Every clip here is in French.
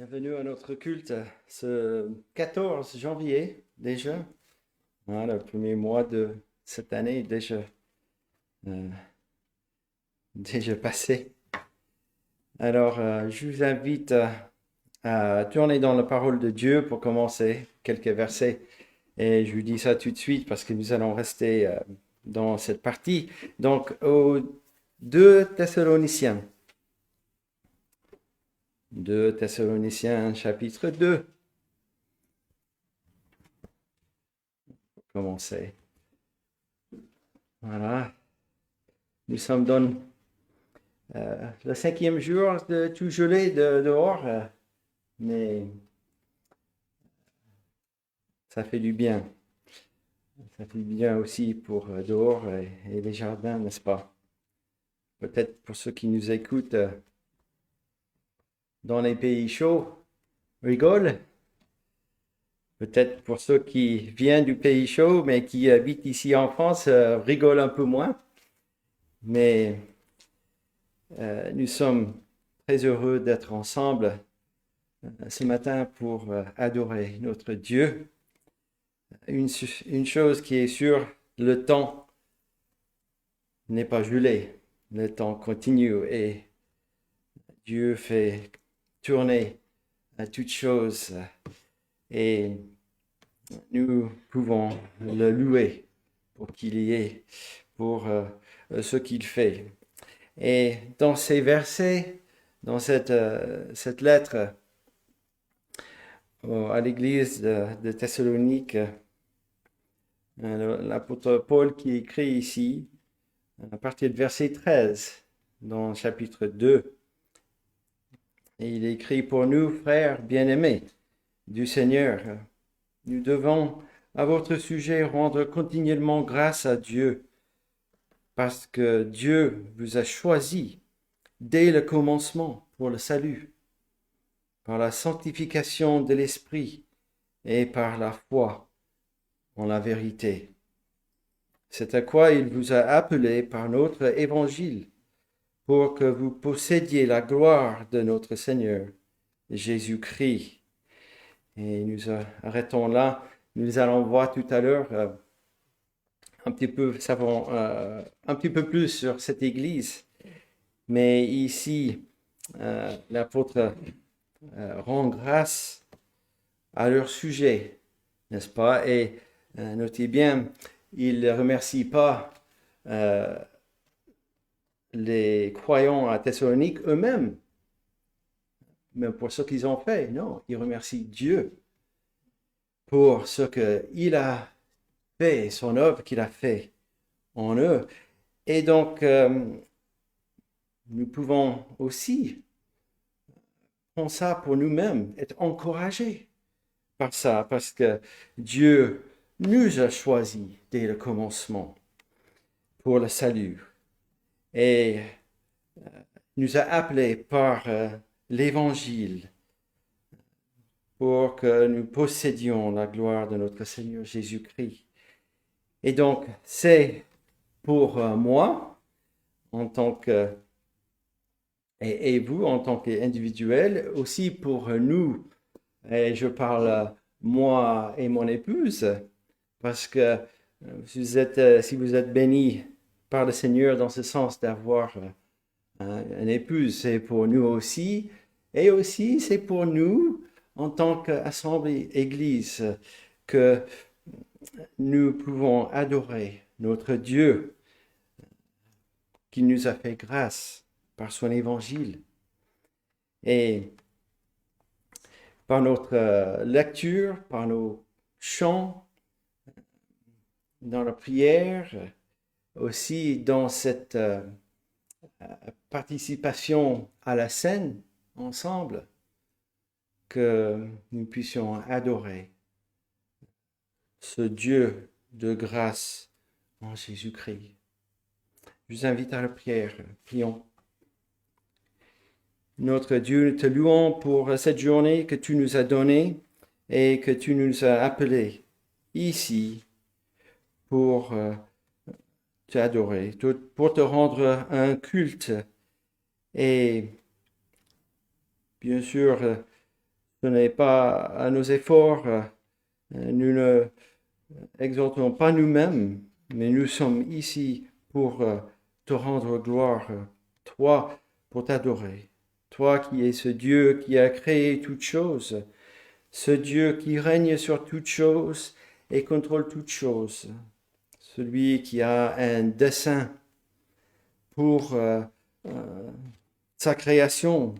Bienvenue à notre culte ce 14 janvier déjà. Le premier mois de cette année est euh, déjà passé. Alors, je vous invite à tourner dans la parole de Dieu pour commencer quelques versets. Et je vous dis ça tout de suite parce que nous allons rester dans cette partie. Donc, aux 2 Thessaloniciens. 2 Thessaloniciens chapitre 2. Commencer. Voilà. Nous sommes dans le 5e jour de tout gelé dehors, mais ça fait du bien. Ça fait du bien aussi pour dehors et les jardins, n'est-ce pas? Peut-être pour ceux qui nous écoutent dans les pays chauds, rigolent. Peut-être pour ceux qui viennent du pays chaud, mais qui habitent ici en France, rigolent un peu moins. Mais nous sommes très heureux d'être ensemble ce matin pour adorer notre Dieu. Une chose qui est sûre, le temps n'est pas gelé, le temps continue et Dieu fait tourner toutes choses et nous pouvons le louer pour qu'il y ait, pour ce qu'il fait. Et dans ces versets, dans cette lettre à l'église de Thessalonique, l'apôtre Paul qui écrit ici, à partir de verset 13, dans le chapitre 2, et il écrit pour nous, frères bien-aimés du Seigneur, nous devons à votre sujet rendre continuellement grâce à Dieu, parce que Dieu vous a choisi dès le commencement pour le salut, par la sanctification de l'Esprit et par la foi en la vérité. C'est à quoi il vous a appelé par notre évangile, pour que vous possédiez la gloire de notre Seigneur, Jésus-Christ. Et nous arrêtons là. Nous allons voir tout à l'heure un petit peu plus sur cette église. Mais ici, l'apôtre rend grâce à leur sujet, n'est-ce pas? Et notez bien, il ne remercie pas les croyants à Thessalonique eux-mêmes, mais pour ce qu'ils ont fait. Non, il remercie Dieu pour ce qu'il a fait, son œuvre qu'il a fait en eux. Et donc, nous pouvons aussi prendre ça pour nous-mêmes, être encouragés par ça, parce que Dieu nous a choisis dès le commencement pour le salut et nous a appelés par l'Évangile pour que nous possédions la gloire de notre Seigneur Jésus-Christ. Et donc, c'est pour moi, en tant que, et vous en tant qu'individuel, aussi pour nous, et je parle moi et mon épouse, parce que si vous êtes bénis par le Seigneur dans ce sens d'avoir une épouse, c'est pour nous aussi, et aussi c'est pour nous en tant qu'assemblée église que nous pouvons adorer notre Dieu qui nous a fait grâce par son évangile. Et par notre lecture, par nos chants, dans la prière, aussi dans cette participation à la scène ensemble, que nous puissions adorer ce Dieu de grâce en Jésus-Christ. Je vous invite à la prière. Prions. Notre Dieu, nous te louons pour cette journée que tu nous as donnée et que tu nous as appelés ici pour t'adorer, pour te rendre un culte et bien sûr Ce n'est pas à nos efforts, nous ne exaltons pas nous-mêmes, mais nous sommes ici pour te rendre gloire, toi, pour t'adorer. Toi qui es ce Dieu qui a créé toutes choses, ce Dieu qui règne sur toutes choses et contrôle toutes choses, celui qui a un dessein pour sa création,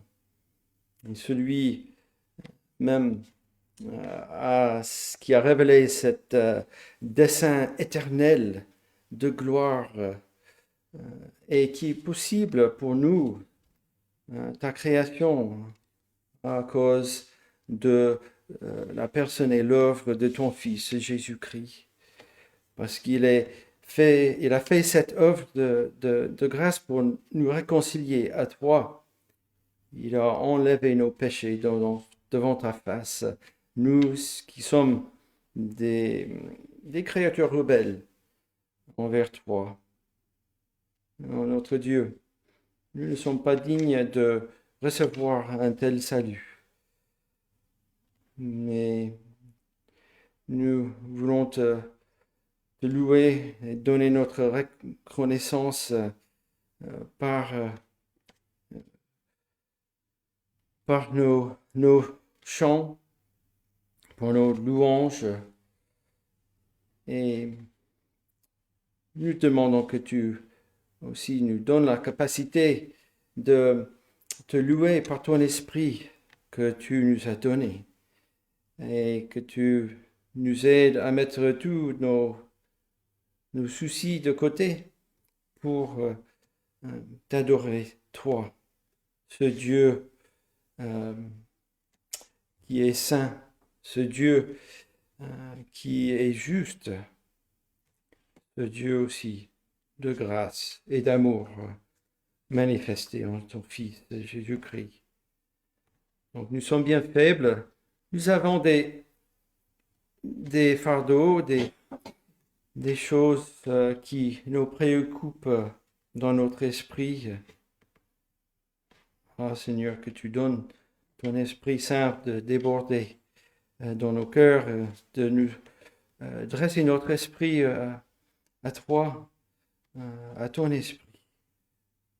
et celui même qui a révélé cet dessein éternel de gloire et qui est possible pour nous, ta création, à cause de la personne et l'œuvre de ton Fils Jésus-Christ. Parce qu'il a fait cette œuvre de grâce pour nous réconcilier à toi. Il a enlevé nos péchés devant ta face. Nous qui sommes des créatures rebelles envers toi, notre Dieu, nous ne sommes pas dignes de recevoir un tel salut. Mais nous voulons te louer et donner notre reconnaissance par nos chants, pour nos louanges. Et nous demandons que tu aussi nous donnes la capacité de te louer par ton esprit que tu nous as donné et que tu nous aides à mettre tous nos soucis de côté pour t'adorer, toi, ce Dieu qui est saint, ce Dieu qui est juste, ce Dieu aussi de grâce et d'amour manifesté en ton Fils Jésus-Christ. Donc nous sommes bien faibles, nous avons des fardeaux, des choses qui nous préoccupent dans notre esprit. Ah Seigneur, que tu donnes ton Esprit Saint de déborder dans nos cœurs, de nous dresser notre esprit à toi, à ton esprit,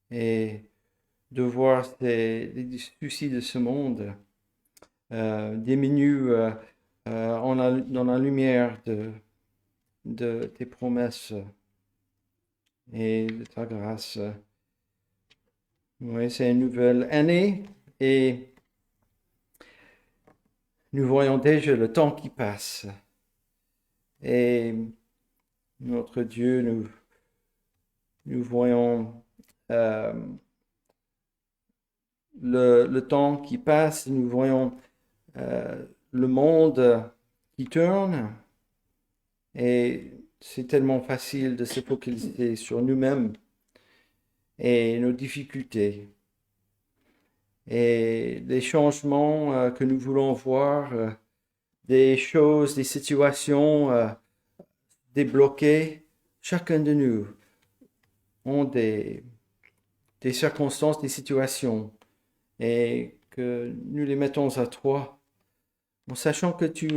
et de voir les soucis de ce monde diminuent dans la lumière de tes promesses et de ta grâce. Oui, c'est une nouvelle année et nous voyons déjà le temps qui passe. Et notre Dieu, nous voyons le temps qui passe, nous voyons le monde qui tourne et c'est tellement facile de se focaliser sur nous-mêmes et nos difficultés et les changements que nous voulons voir, des choses, des situations débloquées. Chacun de nous ont des circonstances, des situations et que nous les mettons à toi en sachant que tu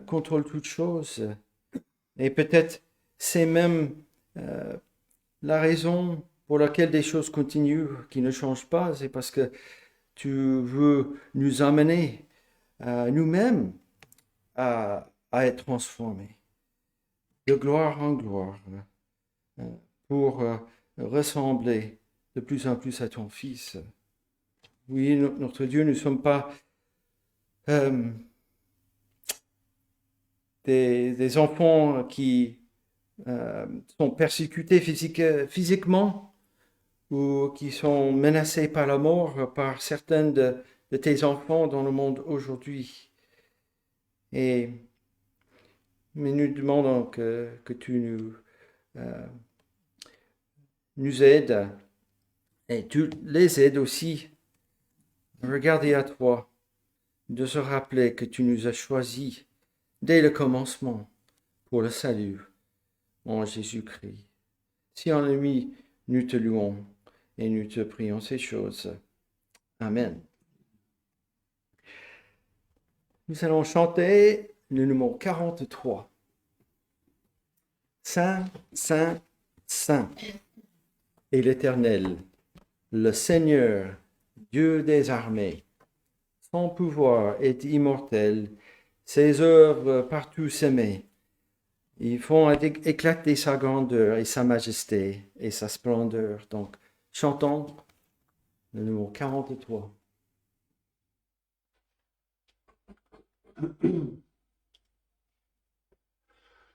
contrôles toutes choses. Et peut-être c'est même la raison pour laquelle des choses continuent, qui ne changent pas, c'est parce que tu veux nous amener nous-mêmes à être transformés de gloire en gloire pour ressembler de plus en plus à ton Fils. Oui, notre Dieu, nous ne sommes pas des enfants qui sont persécutés physiquement ou qui sont menacés par la mort par certains de tes enfants dans le monde aujourd'hui. Mais nous demandons que tu nous aides et tu les aides aussi à regarder à toi, de se rappeler que tu nous as choisis dès le commencement pour le salut en Jésus-Christ. Si en lui, nous te louons et nous te prions ces choses. Amen. Nous allons chanter le numéro 43. Saint, Saint, Saint est l'Éternel, le Seigneur, Dieu des armées. Son pouvoir est immortel, ses œuvres partout semées. Ils font éclater sa grandeur et sa majesté et sa splendeur. Donc, chantons le numéro 43.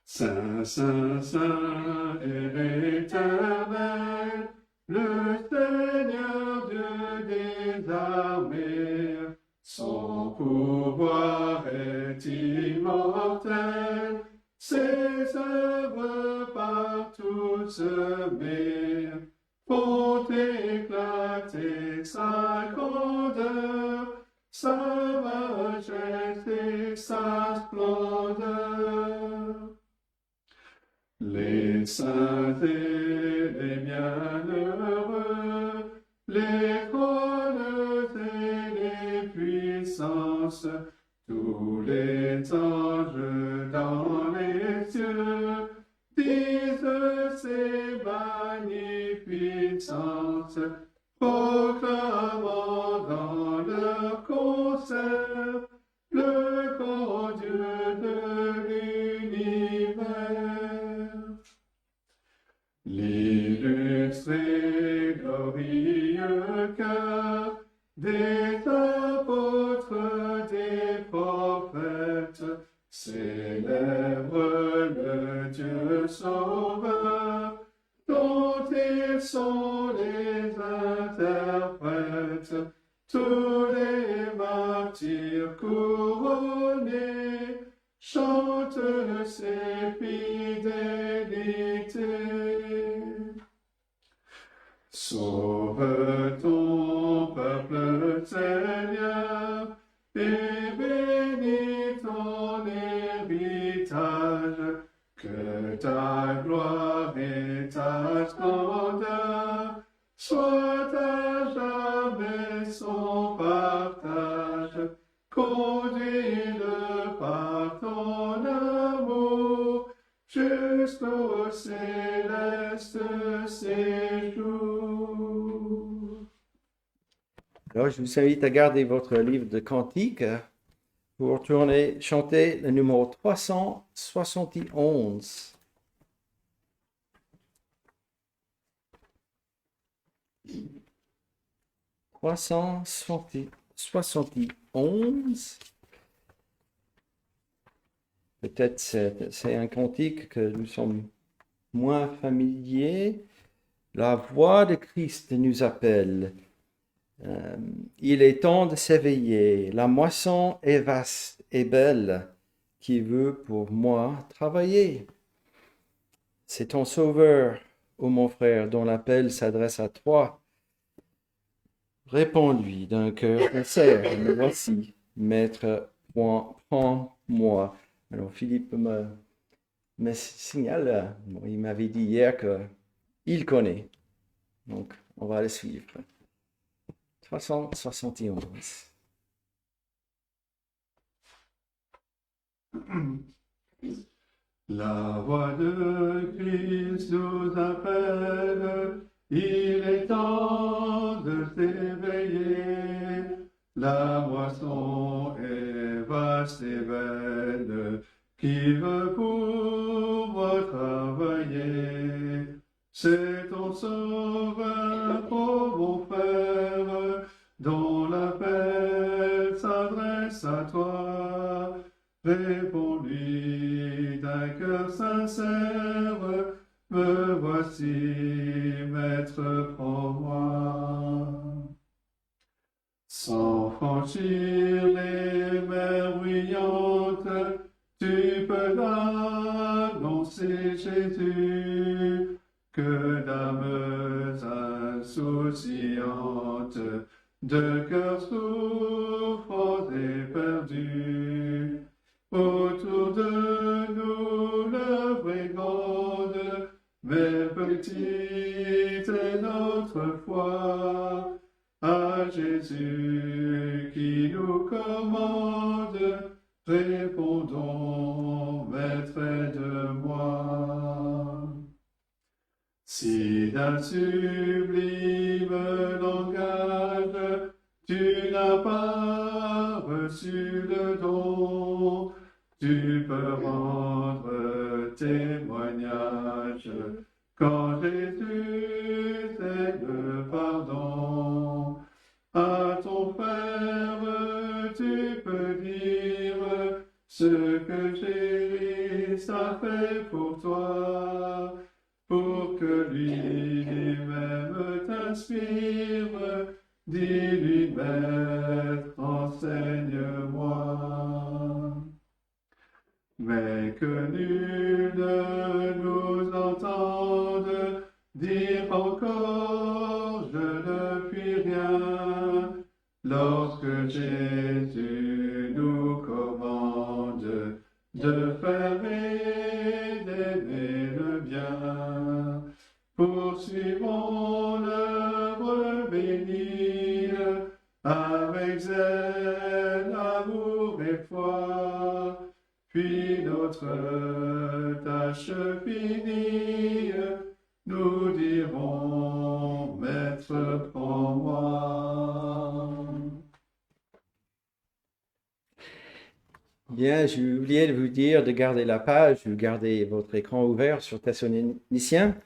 Saint, Saint, Saint est l'Éternel, le Seigneur Dieu des armées. Son pouvoir est immortel, ses œuvres partout semées font éclater sa grandeur, sa majesté, sa splendeur. Les saints et les bienheureux, les trônes et les puissances, tous les anges dans les cieux disent ces magnificences, proclamant dans leur concert le grand Dieu de l'univers. L'illustre et glorieux cœur des apôtres, des prophètes, célèbre le Dieu sauveur, dont ils sont les interprètes, tous les martyrs couronnés chantent ses fidélités. Sauve ton peuple, Seigneur, et bénis ton héritage, que ta gloire et ta splendeur soient à jamais son partage. Conduis-le par ton amour jusqu'au céleste séjour. Alors, je vous invite à garder votre livre de cantiques pour retourner chanter le numéro 371. « 371. Peut-être c'est un cantique que nous sommes moins familiers. La voix de Christ nous appelle. Il est temps de s'éveiller. La moisson est vaste et belle qui veut pour moi travailler. C'est ton sauveur, ô mon frère, dont l'appel s'adresse à toi. Réponds-lui d'un cœur sincère. Me voici, maître, prends-moi. Alors Philippe me signale, il m'avait dit hier qu'il connaît. Donc on va le suivre. 371. La voix de Christ nous appelle, il est temps de s'éveiller. La moisson est vaste et belle, qui veut pour moi travailler. C'est ton sauveur, ô mon frère, dont l'appel s'adresse à toi. Réponds-lui d'un cœur sincère, me voici, maître, prends-moi. Sans franchir les mers bruyantes, tu peux annoncer Jésus, que d'âmes insouciantes, de cœurs souffrants et perdus, autour de nous l'œuvre est grande, mais petite est notre foi. À Jésus qui nous commande, Répondons, Maître, aide-moi. Si d'un sublime langage tu n'as pas reçu le don, tu peux rendre témoignage quand Jésus est le pardon. À ton frère, tu peux dire ce que Jésus a fait pour toi, pour que lui-même t'inspire. Dis-lui, Maître, enseigne-moi. Mais que nul ne nous entende dire encore, je ne puis rien, lorsque Jésus nous commande de faire et d'aimer le bien. Poursuivons l'œuvre bénie avec zèle, amour et foi. Puis notre tâche finie, nous dirons, Maître, prends-moi. Bien, j'ai oublié de vous dire de garder la page, de garder votre écran ouvert sur Thessaloniciens.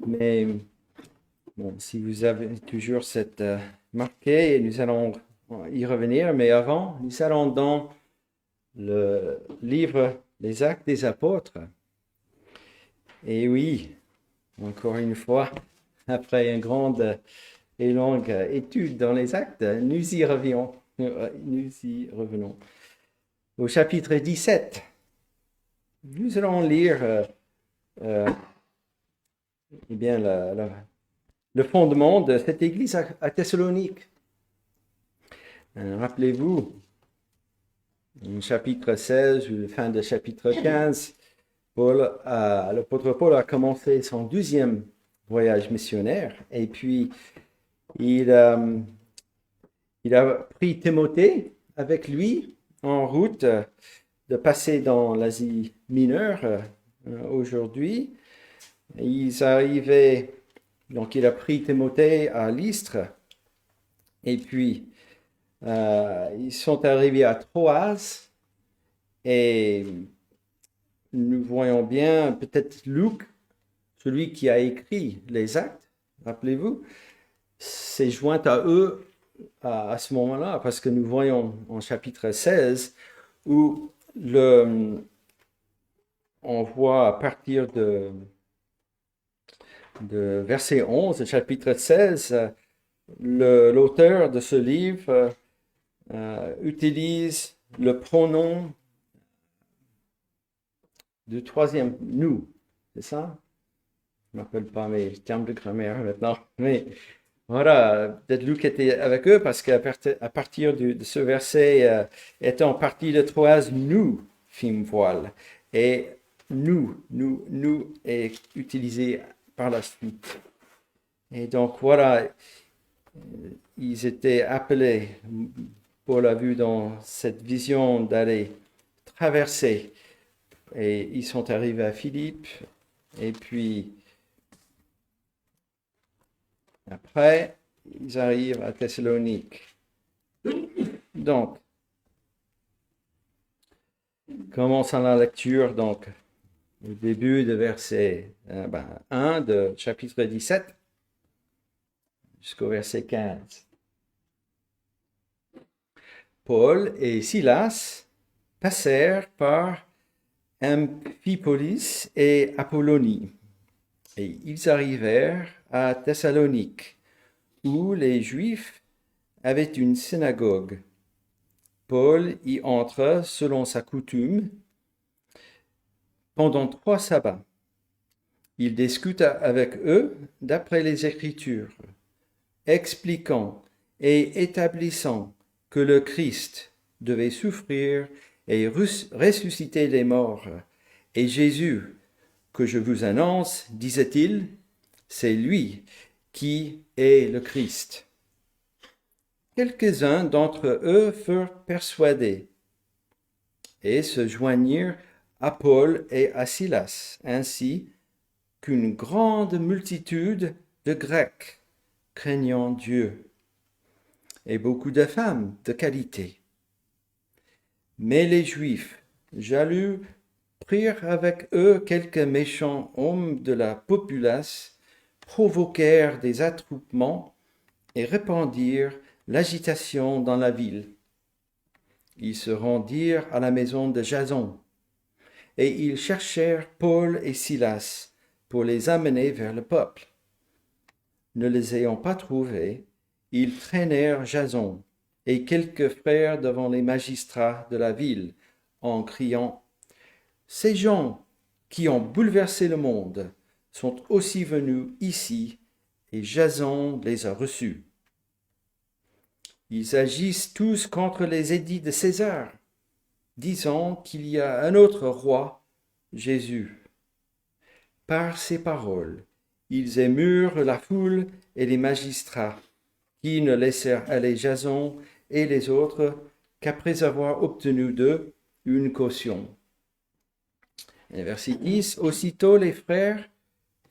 Mais bon, si vous avez toujours cette marqué, nous allons y revenir. Mais avant, nous allons dans le livre Les Actes des Apôtres. Et oui, encore une fois, après une grande et longue étude dans les Actes, nous y revenons. Au chapitre 17, nous allons lire eh bien, le fondement de cette église à Thessalonique. Rappelez-vous, au chapitre 16, ou la fin de chapitre 15, l'apôtre Paul a commencé son 12e voyage missionnaire, et puis il a pris Timothée avec lui en route de passer dans l'Asie mineure aujourd'hui. Ils arrivaient, donc il a pris Timothée à Lystre, et puis ils sont arrivés à Troas, et nous voyons bien peut-être Luc, celui qui a écrit les Actes, rappelez-vous, s'est joint à eux à ce moment-là, parce que nous voyons en chapitre 16 où on voit à partir de verset 11, chapitre 16, l'auteur de ce livre utilise le pronom du troisième nous, c'est ça? Je ne m'appelle pas mes termes de grammaire maintenant, mais voilà, peut-être Luc était avec eux parce qu'à partir de ce verset, étant parti de Troas, nous fîmes voile. Et nous est utilisé par la suite. Et donc voilà, ils étaient appelés, Paul l'a vu dans cette vision, d'aller traverser. Et ils sont arrivés à Philippe, et puis après, ils arrivent à Thessalonique. Donc, commençons la lecture, donc, au début de verset 1 de chapitre 17 jusqu'au verset 15. Paul et Silas passèrent par Amphipolis et Apollonie, et ils arrivèrent à Thessalonique, où les Juifs avaient une synagogue. Paul y entra selon sa coutume pendant 3 sabbats. Il discuta avec eux d'après les Écritures, expliquant et établissant que le Christ devait souffrir et ressusciter des morts. Et Jésus, que je vous annonce, disait-il, c'est lui qui est le Christ. Quelques-uns d'entre eux furent persuadés, et se joignirent à Paul et à Silas, ainsi qu'une grande multitude de Grecs craignant Dieu, et beaucoup de femmes de qualité. Mais les Juifs, jaloux, prirent avec eux quelques méchants hommes de la populace, provoquèrent des attroupements et répandirent l'agitation dans la ville. Ils se rendirent à la maison de Jason, et ils cherchèrent Paul et Silas pour les amener vers le peuple. Ne les ayant pas trouvés, ils traînèrent Jason et quelques frères devant les magistrats de la ville, en criant « Ces gens qui ont bouleversé le monde sont aussi venus ici, et Jason les a reçus. Ils agissent tous contre les édits de César, disant qu'il y a un autre roi, Jésus. » Par ces paroles, ils émurent la foule et les magistrats, qui ne laissèrent aller Jason et les autres qu'après avoir obtenu d'eux une caution. Et verset 10, aussitôt les frères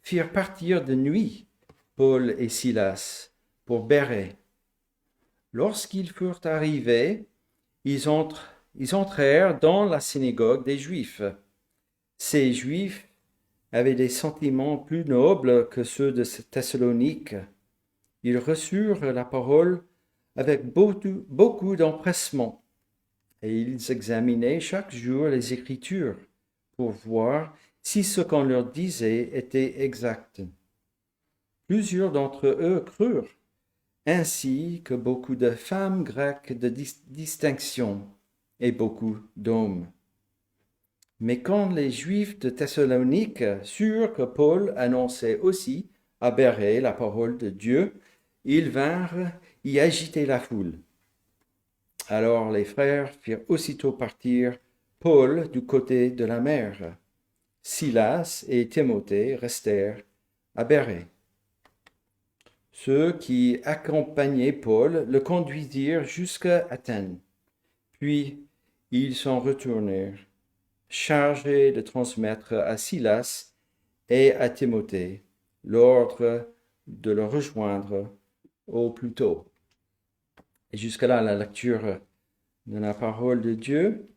firent partir de nuit Paul et Silas pour Bérée. Lorsqu'ils furent arrivés, ils entrèrent dans la synagogue des Juifs. Ces Juifs avaient des sentiments plus nobles que ceux de Thessalonique. Ils reçurent la parole avec beaucoup d'empressement, et ils examinaient chaque jour les Écritures pour voir si ce qu'on leur disait était exact. Plusieurs d'entre eux crurent, ainsi que beaucoup de femmes grecques de distinction et beaucoup d'hommes. Mais quand les Juifs de Thessalonique surent que Paul annonçait aussi à Bérée la parole de Dieu, ils vinrent y agiter la foule. Alors les frères firent aussitôt partir Paul du côté de la mer. Silas et Timothée restèrent à Bérée. Ceux qui accompagnaient Paul le conduisirent jusqu'à Athènes. Puis ils s'en retournèrent, chargés de transmettre à Silas et à Timothée l'ordre de le rejoindre au plus tôt. Et jusque-là, la lecture de la parole de Dieu.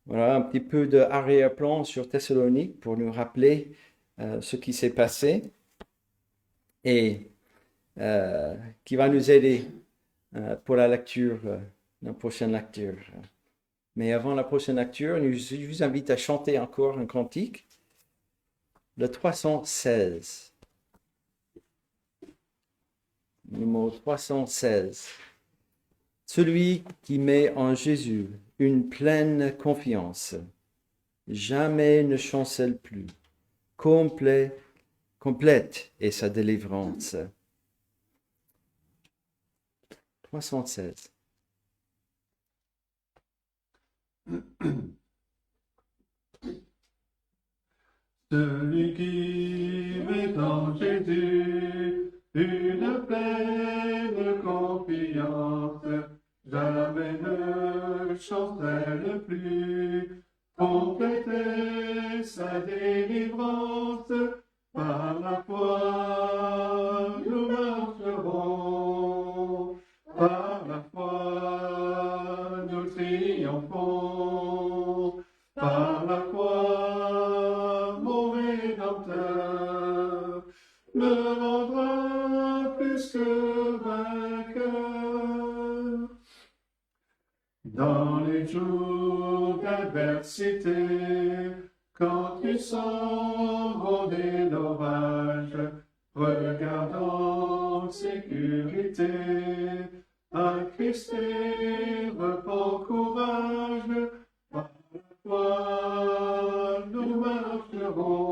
Voilà un petit peu de arrière-plan sur Thessalonique pour nous rappeler ce qui s'est passé et qui va nous aider pour la lecture, la prochaine lecture. Mais avant la prochaine lecture, je vous invite à chanter encore un cantique, le 316. Numéro 316. Celui qui met en Jésus une pleine confiance, jamais ne chancelle plus, complète est sa délivrance. 316. Celui qui met en Jésus une pleine confiance, jamais ne chancelle plus, compléter sa délivrance, par la foi nous marcherons, par la foi nous triomphons, par la foi mon Rédempteur me rendra plus que vainqueur. Dans les jours d'adversité, quand tu sens rôder l'orage, regarde en sécurité, un Christ reprend courage, par la foi nous marcherons,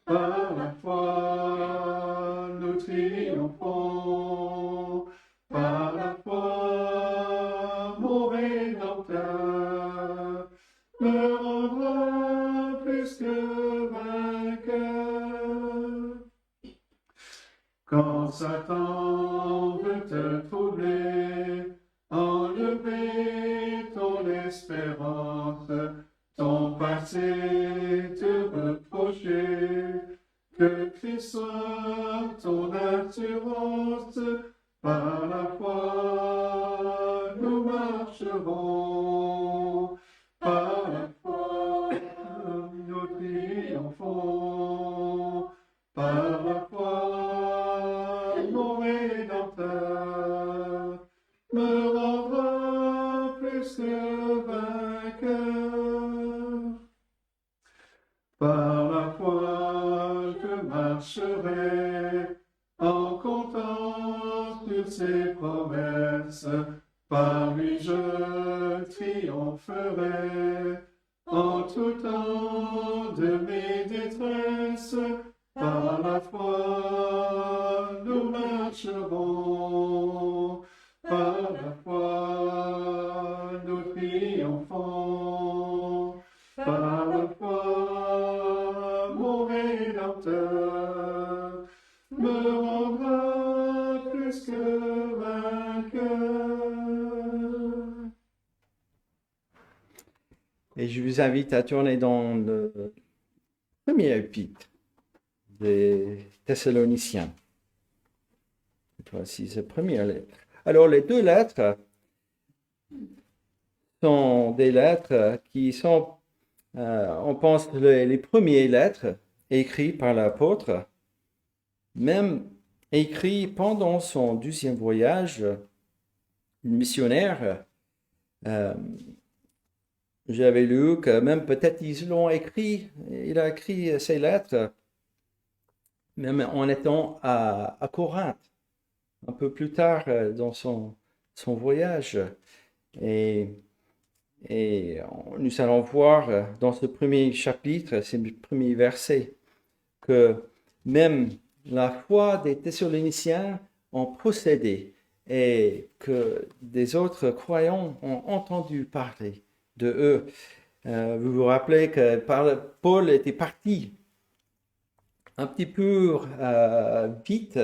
par la foi nous triomphons, par la foi mon Rédempteur me rendra plus que vainqueur. Quand Satan veut te troubler, enlever ton espérance, te reprocher que Christ soit ton assurance. Par la foi, nous marcherons. Par la foi, nous triomphons. Par la foi, mon Rédempteur me rendra plus que vainqueur. Par la foi, je marcherai en comptant sur ses promesses. Par lui, je triompherai en tout temps de mes détresses. Par la foi, nous marcherons. Par la foi, nous triomphons. Par la foi, mon Rédempteur me rendra plus que vainqueur. Et je vous invite à tourner dans le premier épître des Thessaloniciens. Voici cette première lettre. Alors, les deux lettres sont des lettres qui sont, on pense, les premières lettres écrites par l'apôtre, même écrites pendant son deuxième voyage missionnaire. J'avais lu que même peut-être il a écrit ces lettres même en étant à Corinthe, un peu plus tard dans son voyage. Et nous allons voir dans ce premier chapitre, ces premiers versets, que même la foi des Thessaloniciens ont procédé et que des autres croyants ont entendu parler de eux. Vous vous rappelez que Paul était parti un petit peu vite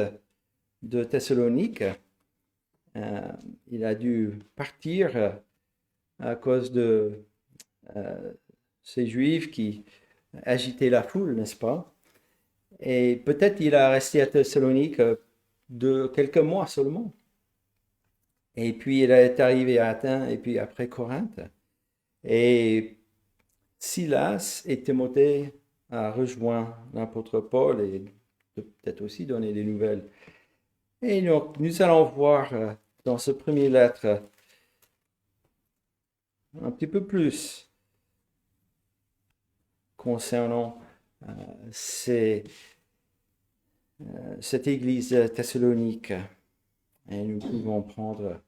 de Thessalonique. Il a dû partir à cause de ces Juifs qui agitaient la foule, n'est-ce pas? Et peut-être il a resté à Thessalonique de quelques mois seulement. Et puis il est arrivé à Athènes et puis après Corinthe. Et Silas et Timothée a rejoint l'apôtre Paul et peut-être aussi donné des nouvelles. Et donc, nous allons voir dans ce premier lettre un petit peu plus concernant cette église thessalonique. Et nous pouvons prendre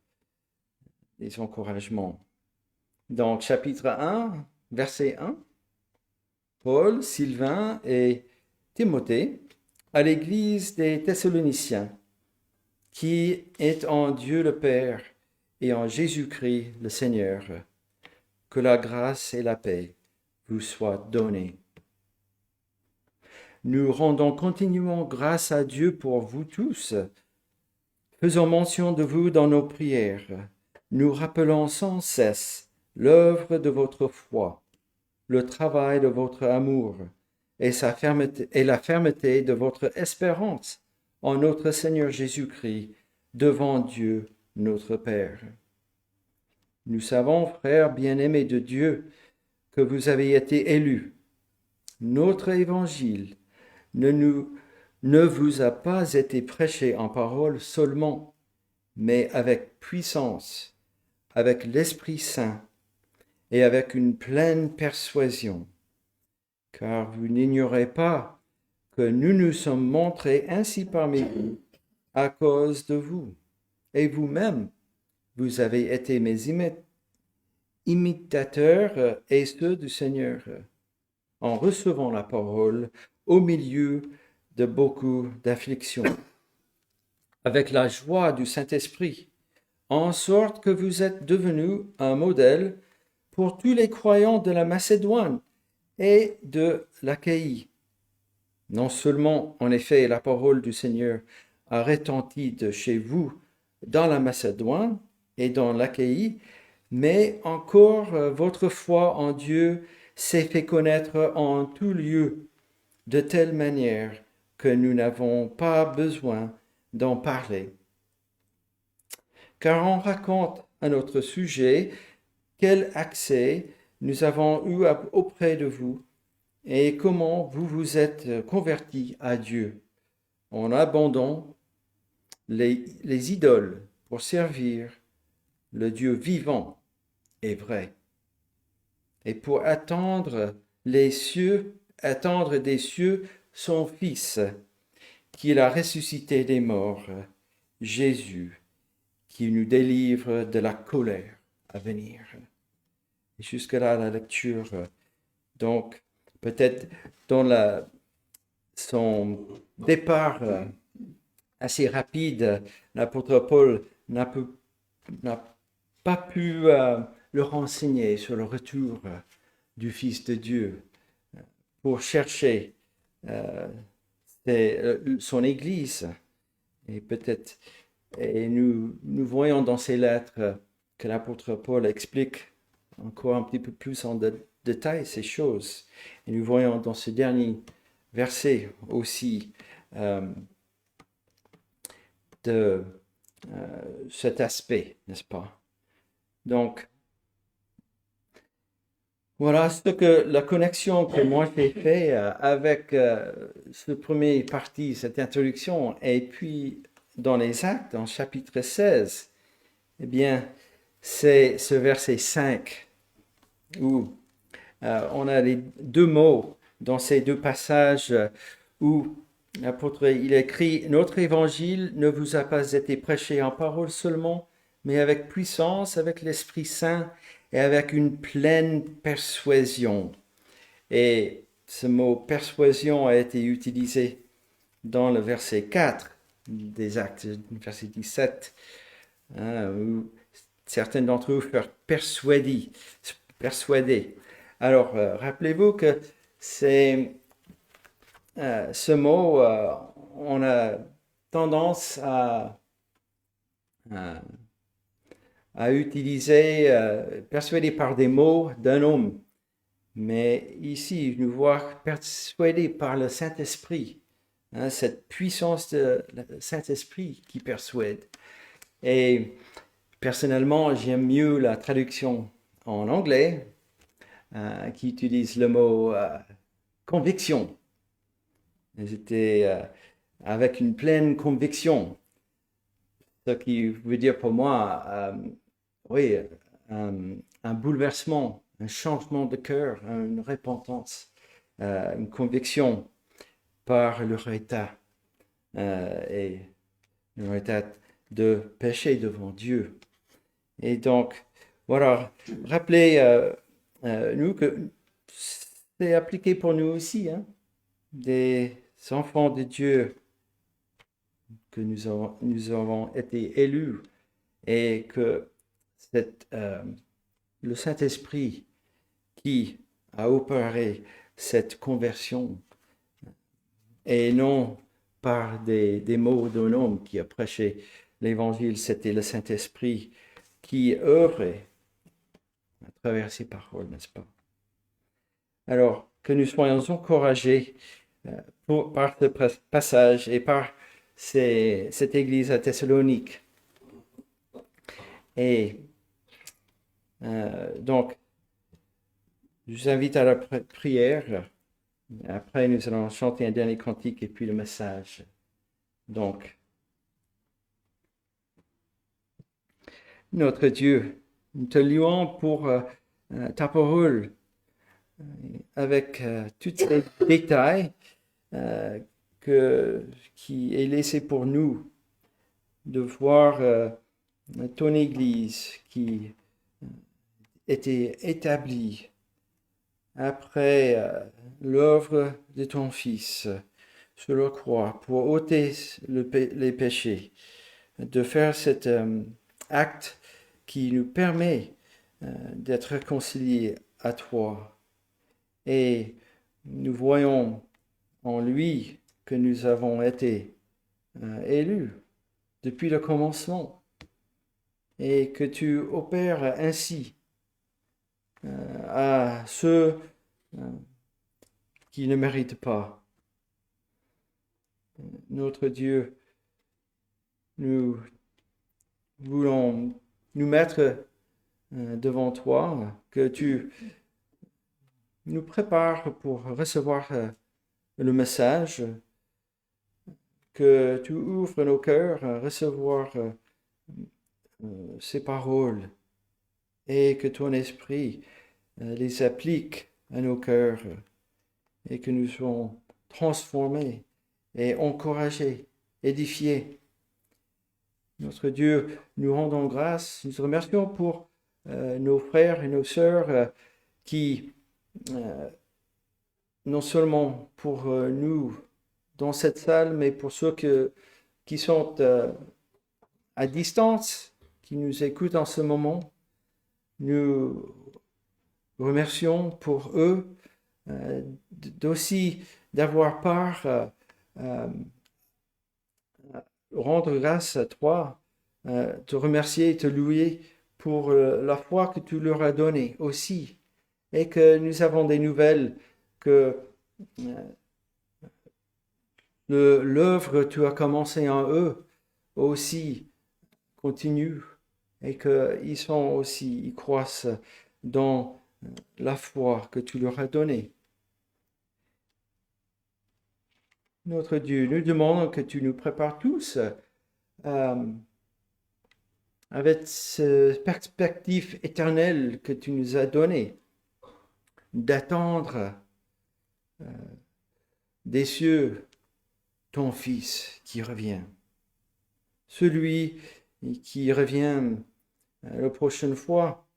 des encouragements. Donc, chapitre 1, verset 1. Paul, Sylvain et Timothée à l'église des Thessaloniciens, qui est en Dieu le Père et en Jésus-Christ le Seigneur. Que la grâce et la paix vous soient données. Nous rendons continuellement grâce à Dieu pour vous tous. Faisons mention de vous dans nos prières. Nous rappelons sans cesse l'œuvre de votre foi, le travail de votre amour et la fermeté de votre espérance en notre Seigneur Jésus-Christ devant Dieu notre Père. Nous savons, frères bien-aimés de Dieu, que vous avez été élus. Notre évangile ne vous a pas été prêché en parole seulement, mais avec puissance, avec l'Esprit Saint et avec une pleine persuasion. Car vous n'ignorez pas que nous nous sommes montrés ainsi parmi vous à cause de vous. Et vous-même, vous avez été mes imitateurs et ceux du Seigneur, en recevant la parole au milieu de beaucoup d'afflictions, avec la joie du Saint-Esprit, en sorte que vous êtes devenus un modèle pour tous les croyants de la Macédoine et de l'Achaïe. Non seulement, en effet, la parole du Seigneur a retenti de chez vous dans la Macédoine et dans l'Achaïe, mais encore votre foi en Dieu s'est fait connaître en tout lieu de telle manière que nous n'avons pas besoin d'en parler. Car on raconte à notre sujet quel accès nous avons eu auprès de vous et comment vous vous êtes convertis à Dieu en abandonnant les idoles pour servir le Dieu vivant et vrai, et pour attendre des cieux son Fils, qu'il a ressuscité des morts, Jésus, qui nous délivre de la colère à venir. Et jusque-là, la lecture. Donc, peut-être dans son départ assez rapide, l'apôtre Paul n'a pas pu le renseigner sur le retour du Fils de Dieu pour chercher son Église. Et peut-être, et nous voyons dans ces lettres que l'apôtre Paul explique encore un petit peu plus en détail ces choses. Et nous voyons dans ce dernier verset aussi de cet aspect, n'est-ce pas? Donc, voilà la connexion que moi j'ai fait avec ce premier partie, cette introduction, et puis dans les Actes, en chapitre 16, eh bien, c'est ce verset 5 où on a les deux mots dans ces deux passages où l'apôtre, il écrit « Notre évangile ne vous a pas été prêché en parole seulement, mais avec puissance, avec l'Esprit Saint et avec une pleine persuasion. » Et ce mot « persuasion » a été utilisé dans le verset 4 des Actes, verset 17, où certains d'entre eux furent persuadés. Alors, rappelez-vous que ce mot, on a tendance à utiliser, persuadé par des mots d'un homme. Mais ici, nous voyons persuadé par le Saint-Esprit, cette puissance de Saint-Esprit qui persuade. Et personnellement, j'aime mieux la traduction en anglais, qui utilise le mot conviction. J'étais avec une pleine conviction. Ce qui veut dire pour moi, oui, un bouleversement, un changement de cœur, une repentance, une conviction par leur état et leur état de péché devant Dieu. Et donc, voilà, rappelez-nous que c'est appliqué pour nous aussi, hein, des enfants de Dieu que nous avons été élus et que le Saint-Esprit qui a opéré cette conversion et non par des mots d'un homme qui a prêché l'Évangile, c'était le Saint-Esprit qui œuvrait à travers ces paroles, n'est-ce pas? Alors, que nous soyons encouragés par ce passage et par cette église à Thessalonique. Et donc, je vous invite à la prière. Après, nous allons chanter un dernier cantique et puis le message. Donc, notre Dieu, nous te louons pour ta parole avec tous ces détails qui est laissé pour nous de voir ton Église qui était établie après l'œuvre de ton Fils sur la croix pour ôter les péchés, de faire cet acte qui nous permet d'être réconciliés à toi. Et nous voyons en lui que nous avons été élus depuis le commencement et que tu opères ainsi à ceux qui ne méritent pas. Notre Dieu, nous voulons nous mettre devant toi, que tu nous prépares pour recevoir le message, que tu ouvres nos cœurs à recevoir ces paroles et que ton esprit les applique à nos cœurs et que nous soyons transformés et encouragés, édifiés. Notre Dieu, nous rendons grâce, nous te remercions pour nos frères et nos sœurs qui, non seulement pour nous dans cette salle, mais pour ceux qui sont à distance, qui nous écoutent en ce moment. Nous remercions pour eux d'aussi d'avoir part rendre grâce à toi, te remercier et te louer pour la foi que tu leur as donnée aussi, et que nous avons des nouvelles que l'œuvre que tu as commencé en eux aussi continue, et qu'ils sont aussi, ils croissent dans la foi que tu leur as donnée. Notre Dieu, nous demandons que tu nous prépares tous avec cette perspective éternelle que tu nous as donnée, d'attendre des cieux ton Fils qui revient, celui qui revient la prochaine fois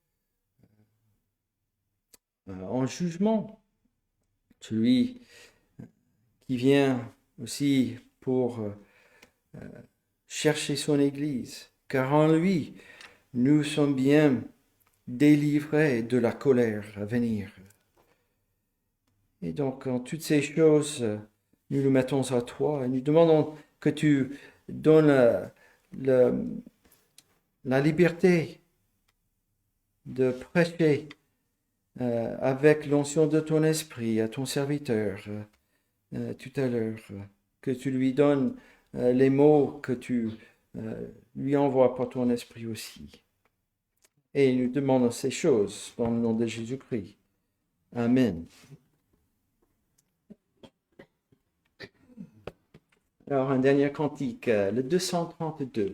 en jugement, celui qui vient aussi pour chercher son Église, car en lui, nous sommes bien délivrés de la colère à venir. Et donc, en toutes ces choses, nous nous mettons à toi et nous demandons que tu donnes la liberté de prêcher avec l'onction de ton esprit à ton serviteur tout à l'heure, que tu lui donnes les mots que tu lui envoies par ton esprit aussi. Et nous demandons ces choses dans le nom de Jésus-Christ. Amen. Alors, un dernier cantique, le 232.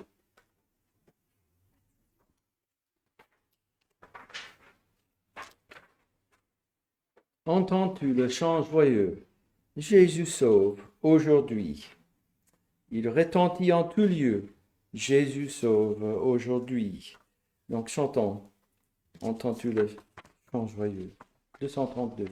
Entends-tu le chant joyeux? Jésus sauve aujourd'hui. Il retentit en tout lieu. Jésus sauve aujourd'hui. Donc chantons. Entends-tu le chant joyeux? 232.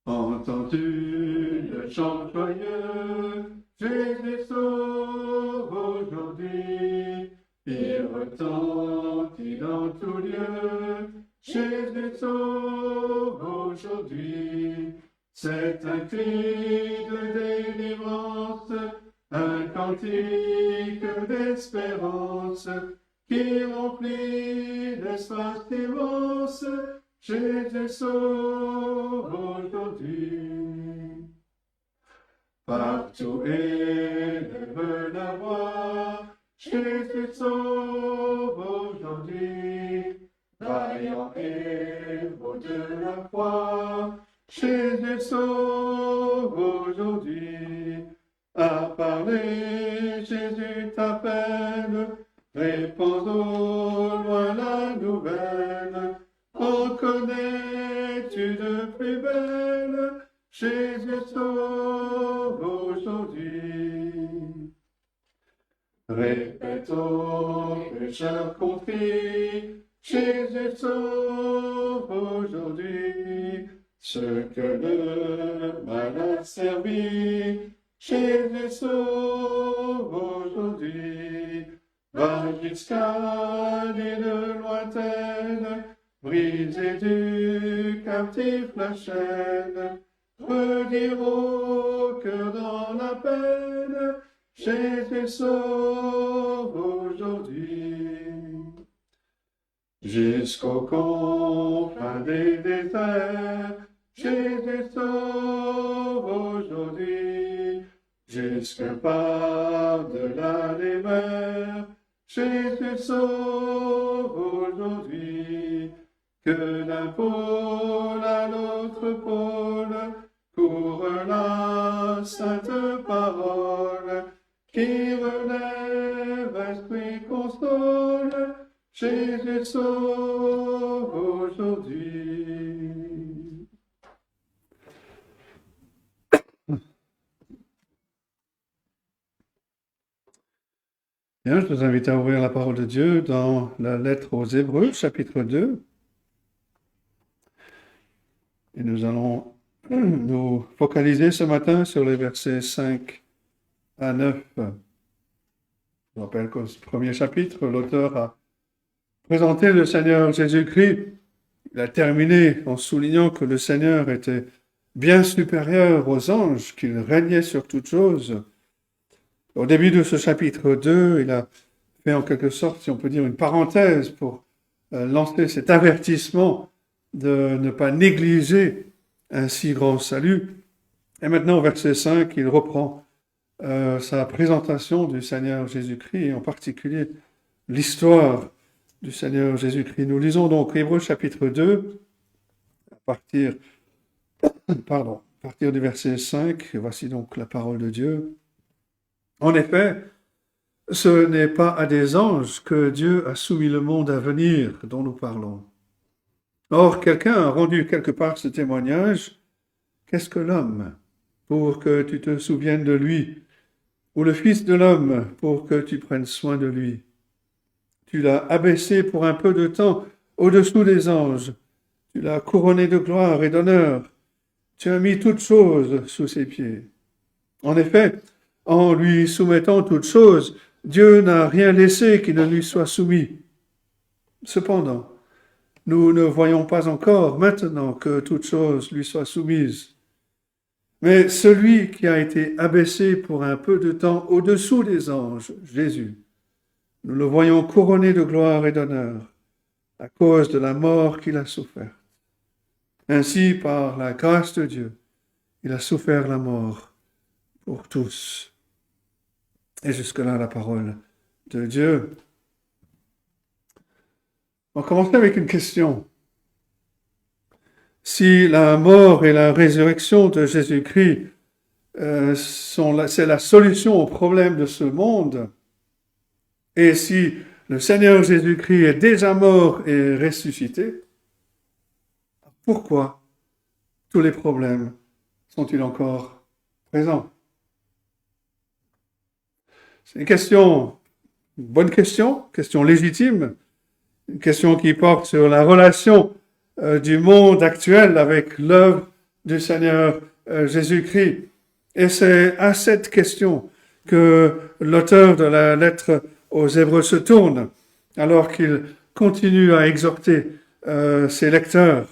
Entends-tu le chant joyeux? Jésus sauve aujourd'hui. Il retentit dans tout lieu. Jésus sauve aujourd'hui. C'est un cri de délivrance, un cantique d'espérance qui remplit l'espace immense. Jésus sauve aujourd'hui. Partout élève la voix. Jésus sauve aujourd'hui. Vaillant héros de la foi. Jésus sauve aujourd'hui. À parler, Jésus t'appelle. Répands au loin la nouvelle. En connais-tu de plus belle? Jésus sauve aujourd'hui. Répétons, pécheurs contrits, Jésus sauve aujourd'hui. Ce que le mal a servi, Jésus sauve aujourd'hui. Va jusqu'à l'île lointaine, briser du captif la chaîne, redire au cœur dans la peine, Jésus sauve aujourd'hui. Jusqu'aux confins des déserts, Jésus sauve aujourd'hui. Jusque par-delà les mers, Jésus sauve aujourd'hui. Que d'un pôle à l'autre pôle court la sainte parole, qui relève, esprit console, Jésus sauve aujourd'hui. Bien, je vous invite à ouvrir la parole de Dieu dans la lettre aux Hébreux, chapitre 2. Et nous allons nous focaliser ce matin sur les versets 5 à 9. Je rappelle qu'au premier chapitre, l'auteur a présenté le Seigneur Jésus-Christ. Il a terminé en soulignant que le Seigneur était bien supérieur aux anges, qu'il régnait sur toutes choses. Au début de ce chapitre 2, il a fait en quelque sorte, si on peut dire, une parenthèse pour lancer cet avertissement de ne pas négliger un si grand salut. Et maintenant, au verset 5, il reprend sa présentation du Seigneur Jésus-Christ, et en particulier l'histoire du Seigneur Jésus-Christ. Nous lisons donc Hébreux chapitre 2, à partir du verset 5. Voici donc la parole de Dieu. En effet, ce n'est pas à des anges que Dieu a soumis le monde à venir dont nous parlons. Or, quelqu'un a rendu quelque part ce témoignage. Qu'est-ce que l'homme pour que tu te souviennes de lui, ou le Fils de l'homme pour que tu prennes soin de lui? Tu l'as abaissé pour un peu de temps au-dessous des anges. Tu l'as couronné de gloire et d'honneur. Tu as mis toutes choses sous ses pieds. En effet, en lui soumettant toutes choses, Dieu n'a rien laissé qui ne lui soit soumis. Cependant, nous ne voyons pas encore maintenant que toutes choses lui soient soumises. Mais celui qui a été abaissé pour un peu de temps au-dessous des anges, Jésus, nous le voyons couronné de gloire et d'honneur à cause de la mort qu'il a soufferte. Ainsi, par la grâce de Dieu, il a souffert la mort pour tous. Et jusque-là, la parole de Dieu. On va commencer avec une question. Si la mort et la résurrection de Jésus-Christ c'est la solution au problème de ce monde, et si le Seigneur Jésus-Christ est déjà mort et ressuscité, pourquoi tous les problèmes sont-ils encore présents? C'est une bonne question légitime, une question qui porte sur la relation du monde actuel avec l'œuvre du Seigneur Jésus-Christ. Et c'est à cette question que l'auteur de la lettre aux Hébreux se tourne, alors qu'il continue à exhorter ses lecteurs.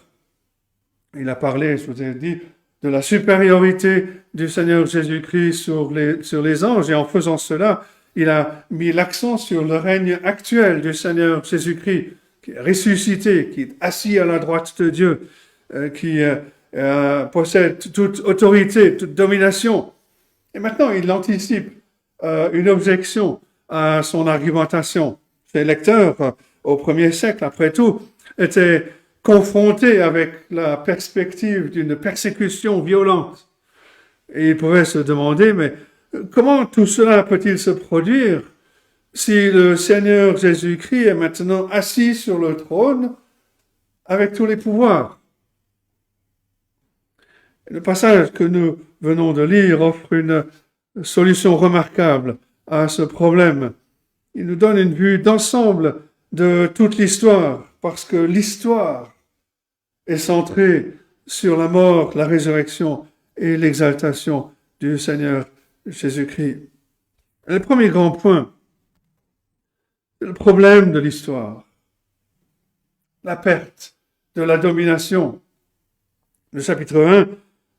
Il a parlé, je vous ai dit, de la supériorité du Seigneur Jésus-Christ sur les anges, et en faisant cela, il a mis l'accent sur le règne actuel du Seigneur Jésus-Christ, qui est ressuscité, qui est assis à la droite de Dieu, qui possède toute autorité, toute domination. Et maintenant, il anticipe une objection à son argumentation. Ses lecteurs, au premier siècle, après tout, étaient confrontés avec la perspective d'une persécution violente. Et ils pouvaient se demander, mais comment tout cela peut-il se produire si le Seigneur Jésus-Christ est maintenant assis sur le trône avec tous les pouvoirs? Le passage que nous venons de lire offre une solution remarquable à ce problème. Il nous donne une vue d'ensemble de toute l'histoire, parce que l'histoire est centrée sur la mort, la résurrection et l'exaltation du Seigneur Jésus-Christ. Le premier grand point, c'est le problème de l'histoire, la perte de la domination. Le chapitre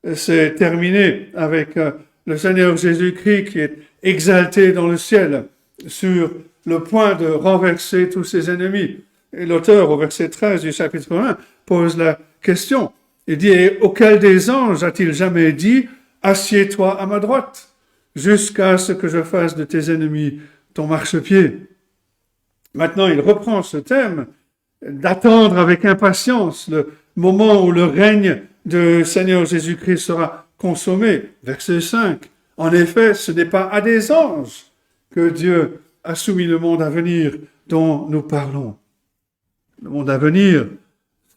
1 s'est terminé avec le Seigneur Jésus-Christ qui est exalté dans le ciel sur le point de renverser tous ses ennemis. Et l'auteur, au verset 13 du chapitre 1, pose la question. Il dit, et auquel des anges a-t-il jamais dit, assieds-toi à ma droite, jusqu'à ce que je fasse de tes ennemis ton marchepied. Maintenant, il reprend ce thème d'attendre avec impatience le moment où le règne du Seigneur Jésus-Christ sera consommé. Verset 5. En effet, ce n'est pas à des anges que Dieu a soumis le monde à venir dont nous parlons. Le monde à venir,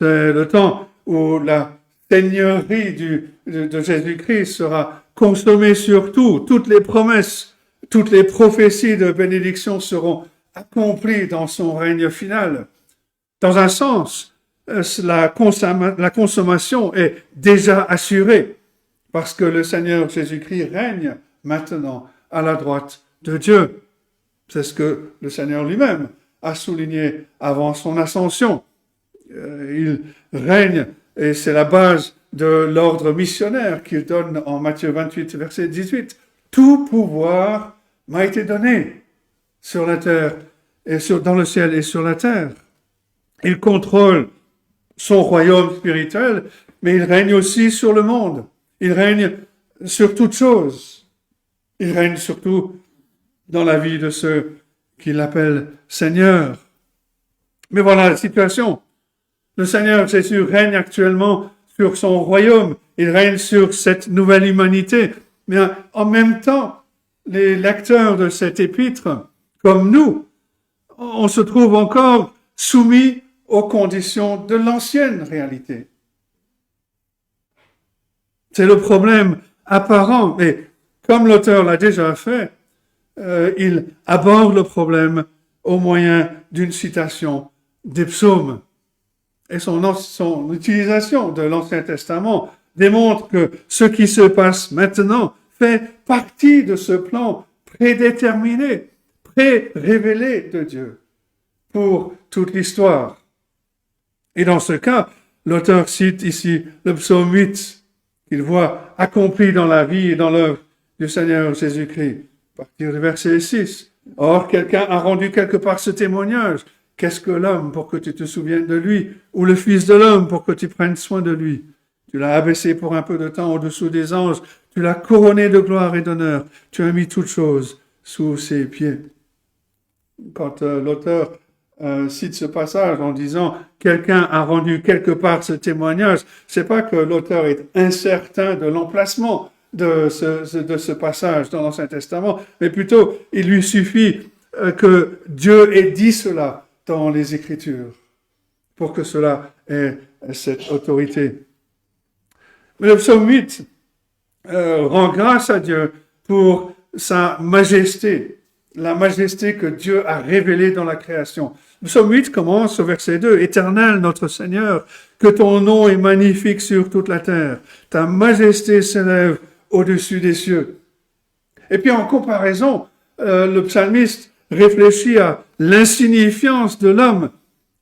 c'est le temps où la seigneurie de Jésus-Christ sera consommée sur tout. Toutes les promesses, toutes les prophéties de bénédiction seront accomplies dans son règne final. Dans un sens, la consommation est déjà assurée parce que le Seigneur Jésus-Christ règne maintenant à la droite de Dieu. C'est ce que le Seigneur lui-même a souligné avant son ascension. Il règne et c'est la base de l'ordre missionnaire qu'il donne en Matthieu 28, verset 18. Tout pouvoir m'a été donné sur la terre et dans le ciel et sur la terre. Il contrôle son royaume spirituel, mais il règne aussi sur le monde. Il règne sur toutes choses. Il règne surtout dans la vie de ceux qu'il appelle Seigneur. Mais voilà la situation. Le Seigneur Jésus règne actuellement sur son royaume. Il règne sur cette nouvelle humanité. Mais en même temps, les lecteurs de cet épître, comme nous, on se trouve encore soumis aux conditions de l'ancienne réalité. C'est le problème apparent, mais comme l'auteur l'a déjà fait, il aborde le problème au moyen d'une citation des psaumes. Et son utilisation de l'Ancien Testament démontre que ce qui se passe maintenant fait partie de ce plan prédéterminé, pré-révélé de Dieu pour toute l'histoire. Et dans ce cas, l'auteur cite ici le psaume 8, qu'il voit accompli dans la vie et dans l'œuvre du Seigneur Jésus-Christ. À partir du verset 6. Or, quelqu'un a rendu quelque part ce témoignage. Qu'est-ce que l'homme pour que tu te souviennes de lui? Ou le Fils de l'homme pour que tu prennes soin de lui? Tu l'as abaissé pour un peu de temps au-dessous des anges. Tu l'as couronné de gloire et d'honneur. Tu as mis toutes choses sous ses pieds. Quand l'auteur cite ce passage en disant « quelqu'un a rendu quelque part ce témoignage », c'est pas que l'auteur est incertain de l'emplacement de ce passage dans l'Ancien Testament, mais plutôt il lui suffit que Dieu ait dit cela dans les Écritures pour que cela ait cette autorité. Mais le psaume 8 rend grâce à Dieu pour sa majesté, la majesté que Dieu a révélée dans la création. Le psaume 8 commence au verset 2. « Éternel, notre Seigneur, que ton nom est magnifique sur toute la terre. Ta majesté s'élève au-dessus des cieux. » Et puis en comparaison, le psalmiste réfléchit à l'insignifiance de l'homme.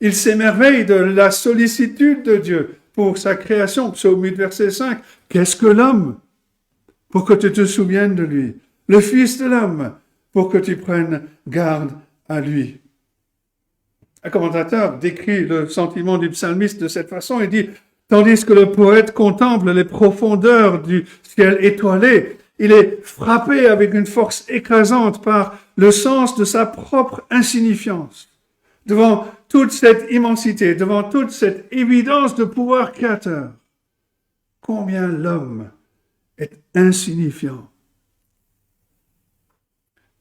Il s'émerveille de la sollicitude de Dieu pour sa création. Psaume 8, verset 5. « Qu'est-ce que l'homme pour que tu te souviennes de lui? Le Fils de l'homme pour que tu prennes garde à lui. » Un commentateur décrit le sentiment du psalmiste de cette façon. Il dit, tandis que le poète contemple les profondeurs du ciel étoilé, il est frappé avec une force écrasante par le sens de sa propre insignifiance. Devant toute cette immensité, devant toute cette évidence de pouvoir créateur, combien l'homme est insignifiant.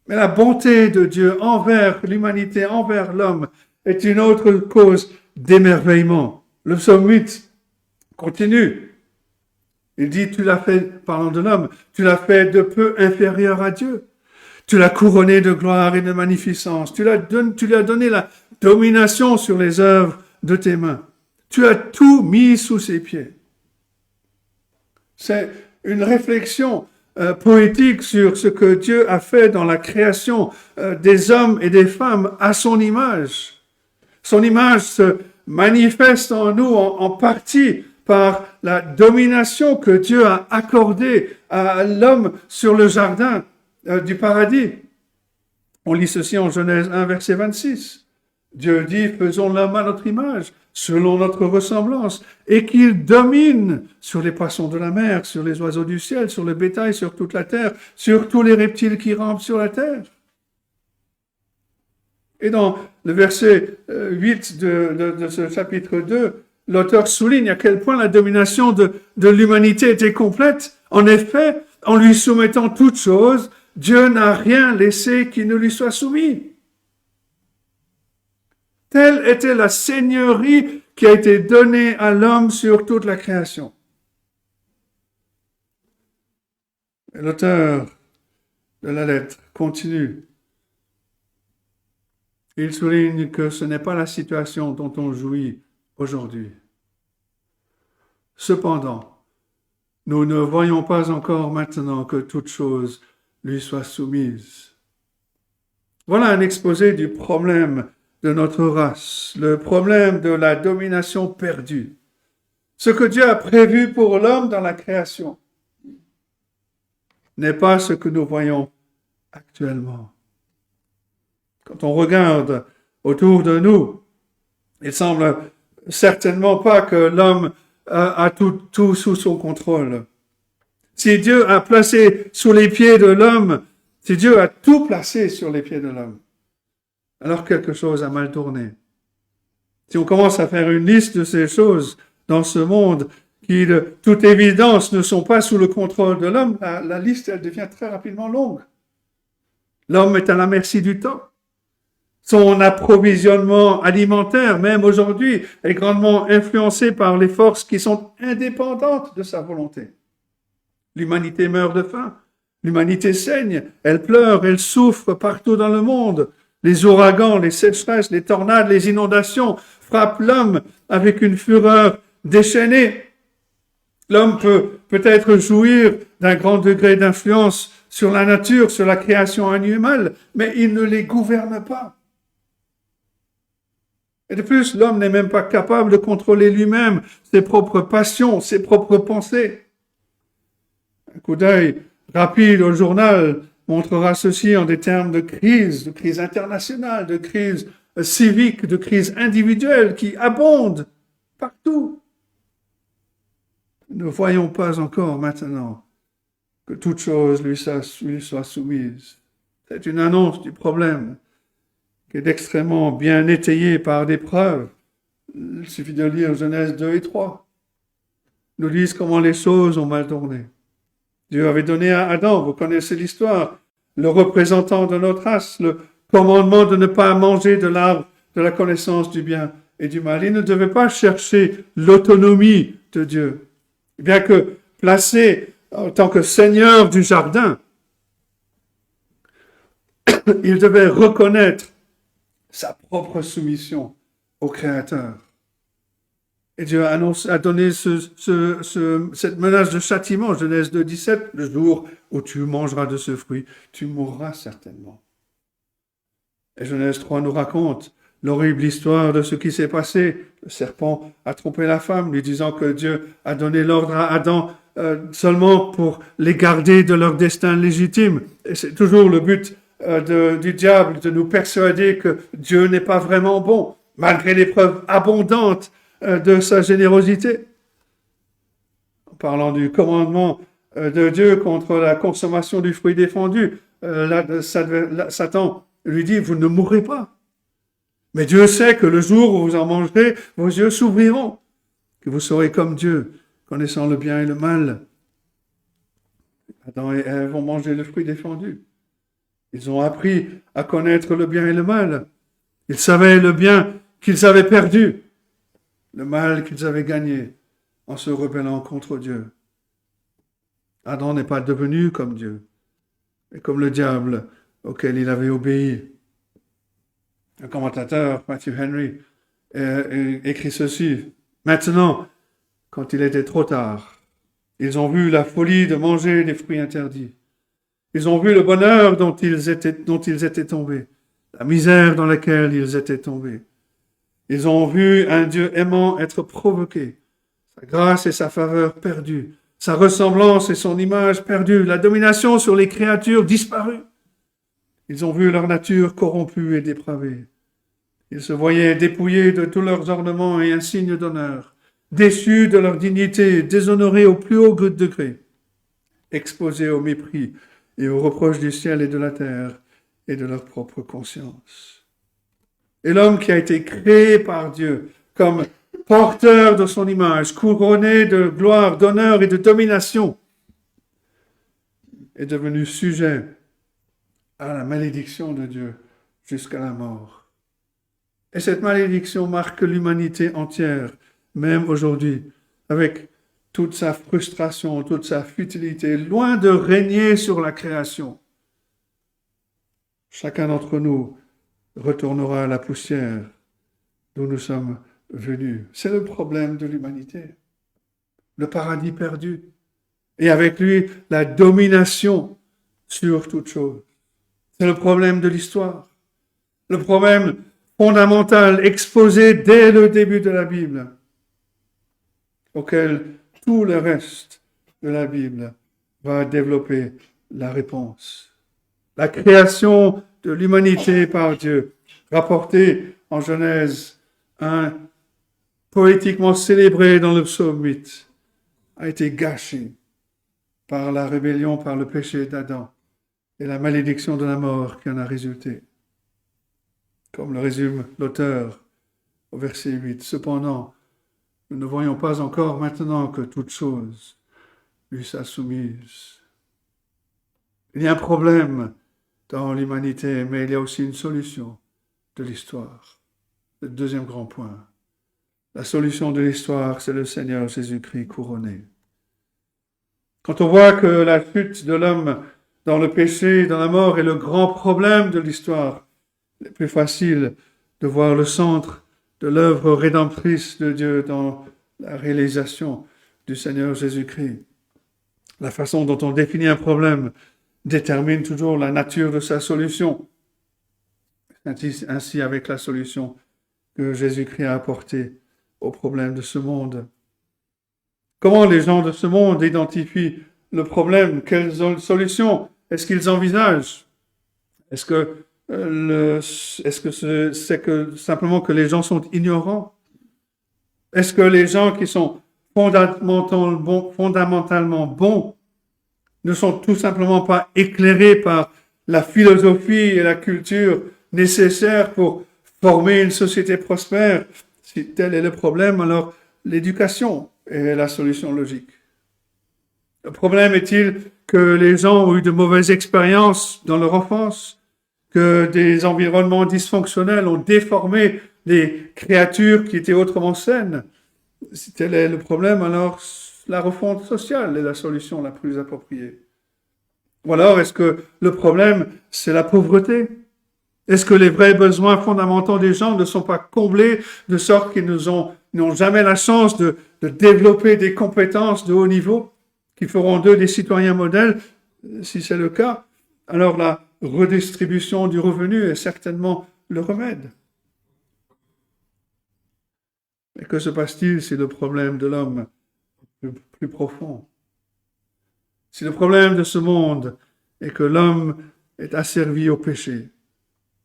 Mais la bonté de Dieu envers l'humanité, envers l'homme, est une autre cause d'émerveillement. Le psaume 8 continue. Il dit, tu l'as fait, parlant de l'homme, tu l'as fait de peu inférieur à Dieu. Tu l'as couronné de gloire et de magnificence. Tu lui as donné la domination sur les œuvres de tes mains. Tu as tout mis sous ses pieds. C'est une réflexion poétique sur ce que Dieu a fait dans la création des hommes et des femmes à son image. Son image se manifeste en nous en partie par la domination que Dieu a accordée à l'homme sur le jardin du paradis. On lit ceci en Genèse 1, verset 26. Dieu dit, faisons l'homme à notre image, selon notre ressemblance, et qu'il domine sur les poissons de la mer, sur les oiseaux du ciel, sur le bétail, sur toute la terre, sur tous les reptiles qui rampent sur la terre. Et dans le verset 8 de ce chapitre 2, l'auteur souligne à quel point la domination de l'humanité était complète. En effet, en lui soumettant toutes choses, Dieu n'a rien laissé qui ne lui soit soumis. Telle était la seigneurie qui a été donnée à l'homme sur toute la création. Et l'auteur de la lettre continue. Il souligne que ce n'est pas la situation dont on jouit aujourd'hui. Cependant, nous ne voyons pas encore maintenant que toute chose lui soit soumise. Voilà un exposé du problème de notre race, le problème de la domination perdue. Ce que Dieu a prévu pour l'homme dans la création n'est pas ce que nous voyons actuellement. Quand on regarde autour de nous, il semble certainement pas que l'homme a tout sous son contrôle. Si Dieu a placé sous les pieds de l'homme, si Dieu a tout placé sur les pieds de l'homme, alors quelque chose a mal tourné. Si on commence à faire une liste de ces choses dans ce monde qui, de toute évidence, ne sont pas sous le contrôle de l'homme, la liste, elle devient très rapidement longue. L'homme est à la merci du temps. Son approvisionnement alimentaire, même aujourd'hui, est grandement influencé par les forces qui sont indépendantes de sa volonté. L'humanité meurt de faim. L'humanité saigne. Elle pleure, elle souffre partout dans le monde. Les ouragans, les sécheresses, les tornades, les inondations frappent l'homme avec une fureur déchaînée. L'homme peut peut-être jouir d'un grand degré d'influence sur la nature, sur la création animale, mais il ne les gouverne pas. Et de plus, l'homme n'est même pas capable de contrôler lui-même ses propres passions, ses propres pensées. Un coup d'œil rapide au journal montrera ceci en des termes de crise internationale, de crise civique, de crise individuelle qui abondent partout. Ne voyons pas encore maintenant que toute chose lui soit soumise. C'est une annonce du problème qui est extrêmement bien étayée par des preuves. Il suffit de lire Genèse 2 et 3. Nous disent comment les choses ont mal tourné. Dieu avait donné à Adam, vous connaissez l'histoire, le représentant de notre race, le commandement de ne pas manger de l'arbre de la connaissance du bien et du mal. Il ne devait pas chercher l'autonomie de Dieu. Bien que placé en tant que seigneur du jardin, il devait reconnaître sa propre soumission au Créateur. Et Dieu a donné cette menace de châtiment, Genèse 2, 17, le jour où tu mangeras de ce fruit, tu mourras certainement. Et Genèse 3 nous raconte l'horrible histoire de ce qui s'est passé. Le serpent a trompé la femme, lui disant que Dieu a donné l'ordre à Adam seulement pour les garder de leur destin légitime. Et c'est toujours le but du diable de nous persuader que Dieu n'est pas vraiment bon, malgré les preuves abondantes de sa générosité. En parlant du commandement de Dieu contre la consommation du fruit défendu, Satan lui dit, vous ne mourrez pas. Mais Dieu sait que le jour où vous en mangerez, vos yeux s'ouvriront, que vous serez comme Dieu, connaissant le bien et le mal. Adam et Ève ont mangé le fruit défendu. Ils ont appris à connaître le bien et le mal. Ils savaient le bien qu'ils avaient perdu, le mal qu'ils avaient gagné en se rebellant contre Dieu. Adam n'est pas devenu comme Dieu, mais comme le diable auquel il avait obéi. Un commentateur, Matthew Henry, écrit ceci. Maintenant, quand il était trop tard, ils ont vu la folie de manger les fruits interdits. Ils ont vu le bonheur dont ils étaient tombés, la misère dans laquelle ils étaient tombés. Ils ont vu un Dieu aimant être provoqué, sa grâce et sa faveur perdues, sa ressemblance et son image perdue, la domination sur les créatures disparues. Ils ont vu leur nature corrompue et dépravée. Ils se voyaient dépouillés de tous leurs ornements et insignes d'honneur, déchus de leur dignité, déshonorés au plus haut degré, exposés au mépris et aux reproches du ciel et de la terre et de leur propre conscience. Et l'homme qui a été créé par Dieu comme porteur de son image, couronné de gloire, d'honneur et de domination, est devenu sujet à la malédiction de Dieu jusqu'à la mort. Et cette malédiction marque l'humanité entière, même aujourd'hui, avec toute sa frustration, toute sa futilité, loin de régner sur la création. Chacun d'entre nous retournera à la poussière d'où nous sommes venus. C'est le problème de l'humanité. Le paradis perdu. Et avec lui, la domination sur toute chose. C'est le problème de l'histoire. Le problème fondamental exposé dès le début de la Bible, auquel tout le reste de la Bible va développer la réponse. La création de l'humanité par Dieu, rapportée en Genèse 1, poétiquement célébrée dans le psaume 8, a été gâchée par la rébellion, par le péché d'Adam et la malédiction de la mort qui en a résulté. Comme le résume l'auteur au verset 8. Cependant, nous ne voyons pas encore maintenant que toute chose lui soit soumise. Il y a un problème dans l'humanité, mais il y a aussi une solution de l'histoire. Le deuxième grand point. La solution de l'histoire, c'est le Seigneur Jésus-Christ couronné. Quand on voit que la chute de l'homme dans le péché, dans la mort, est le grand problème de l'histoire, il est plus facile de voir le centre de l'œuvre rédemptrice de Dieu dans la réalisation du Seigneur Jésus-Christ. La façon dont on définit un problème détermine toujours la nature de sa solution. Ainsi avec la solution que Jésus-Christ a apportée au problème de ce monde. Comment les gens de ce monde identifient le problème? Quelles solutions est-ce qu'ils envisagent? Est-ce que c'est que simplement que les gens sont ignorants? Est-ce que les gens qui sont fondamentalement bons ne sont tout simplement pas éclairés par la philosophie et la culture nécessaires pour former une société prospère? Si tel est le problème, alors l'éducation est la solution logique. Le problème est-il que les gens ont eu de mauvaises expériences dans leur enfance, que des environnements dysfonctionnels ont déformé des créatures qui étaient autrement saines? Si tel est le problème, alors la refonte sociale est la solution la plus appropriée. Ou alors, est-ce que le problème, c'est la pauvreté? Est-ce que les vrais besoins fondamentaux des gens ne sont pas comblés de sorte qu'ils n'ont jamais la chance de développer des compétences de haut niveau qui feront d'eux des citoyens modèles? Si c'est le cas, alors la redistribution du revenu est certainement le remède. Mais que se passe-t-il si le problème de l'homme est plus profond? Si le problème de ce monde est que l'homme est asservi au péché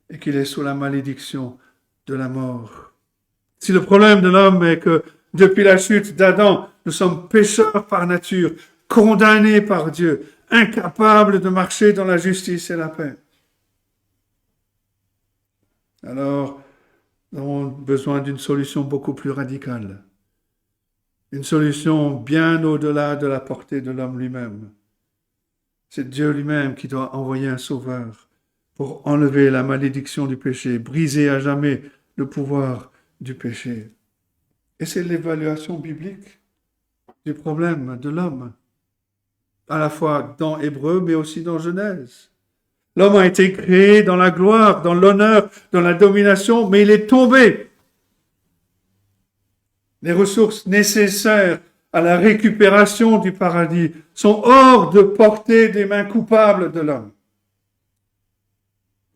et qu'il est sous la malédiction de la mort. Si le problème de l'homme est que depuis la chute d'Adam, nous sommes pécheurs par nature, condamnés par Dieu, incapables de marcher dans la justice et la paix. Alors, nous avons besoin d'une solution beaucoup plus radicale. Une solution bien au-delà de la portée de l'homme lui-même. C'est Dieu lui-même qui doit envoyer un sauveur pour enlever la malédiction du péché, briser à jamais le pouvoir du péché. Et c'est l'évaluation biblique du problème de l'homme, à la fois dans Hébreu, mais aussi dans Genèse. L'homme a été créé dans la gloire, dans l'honneur, dans la domination, mais il est tombé. Les ressources nécessaires à la récupération du paradis sont hors de portée des mains coupables de l'homme.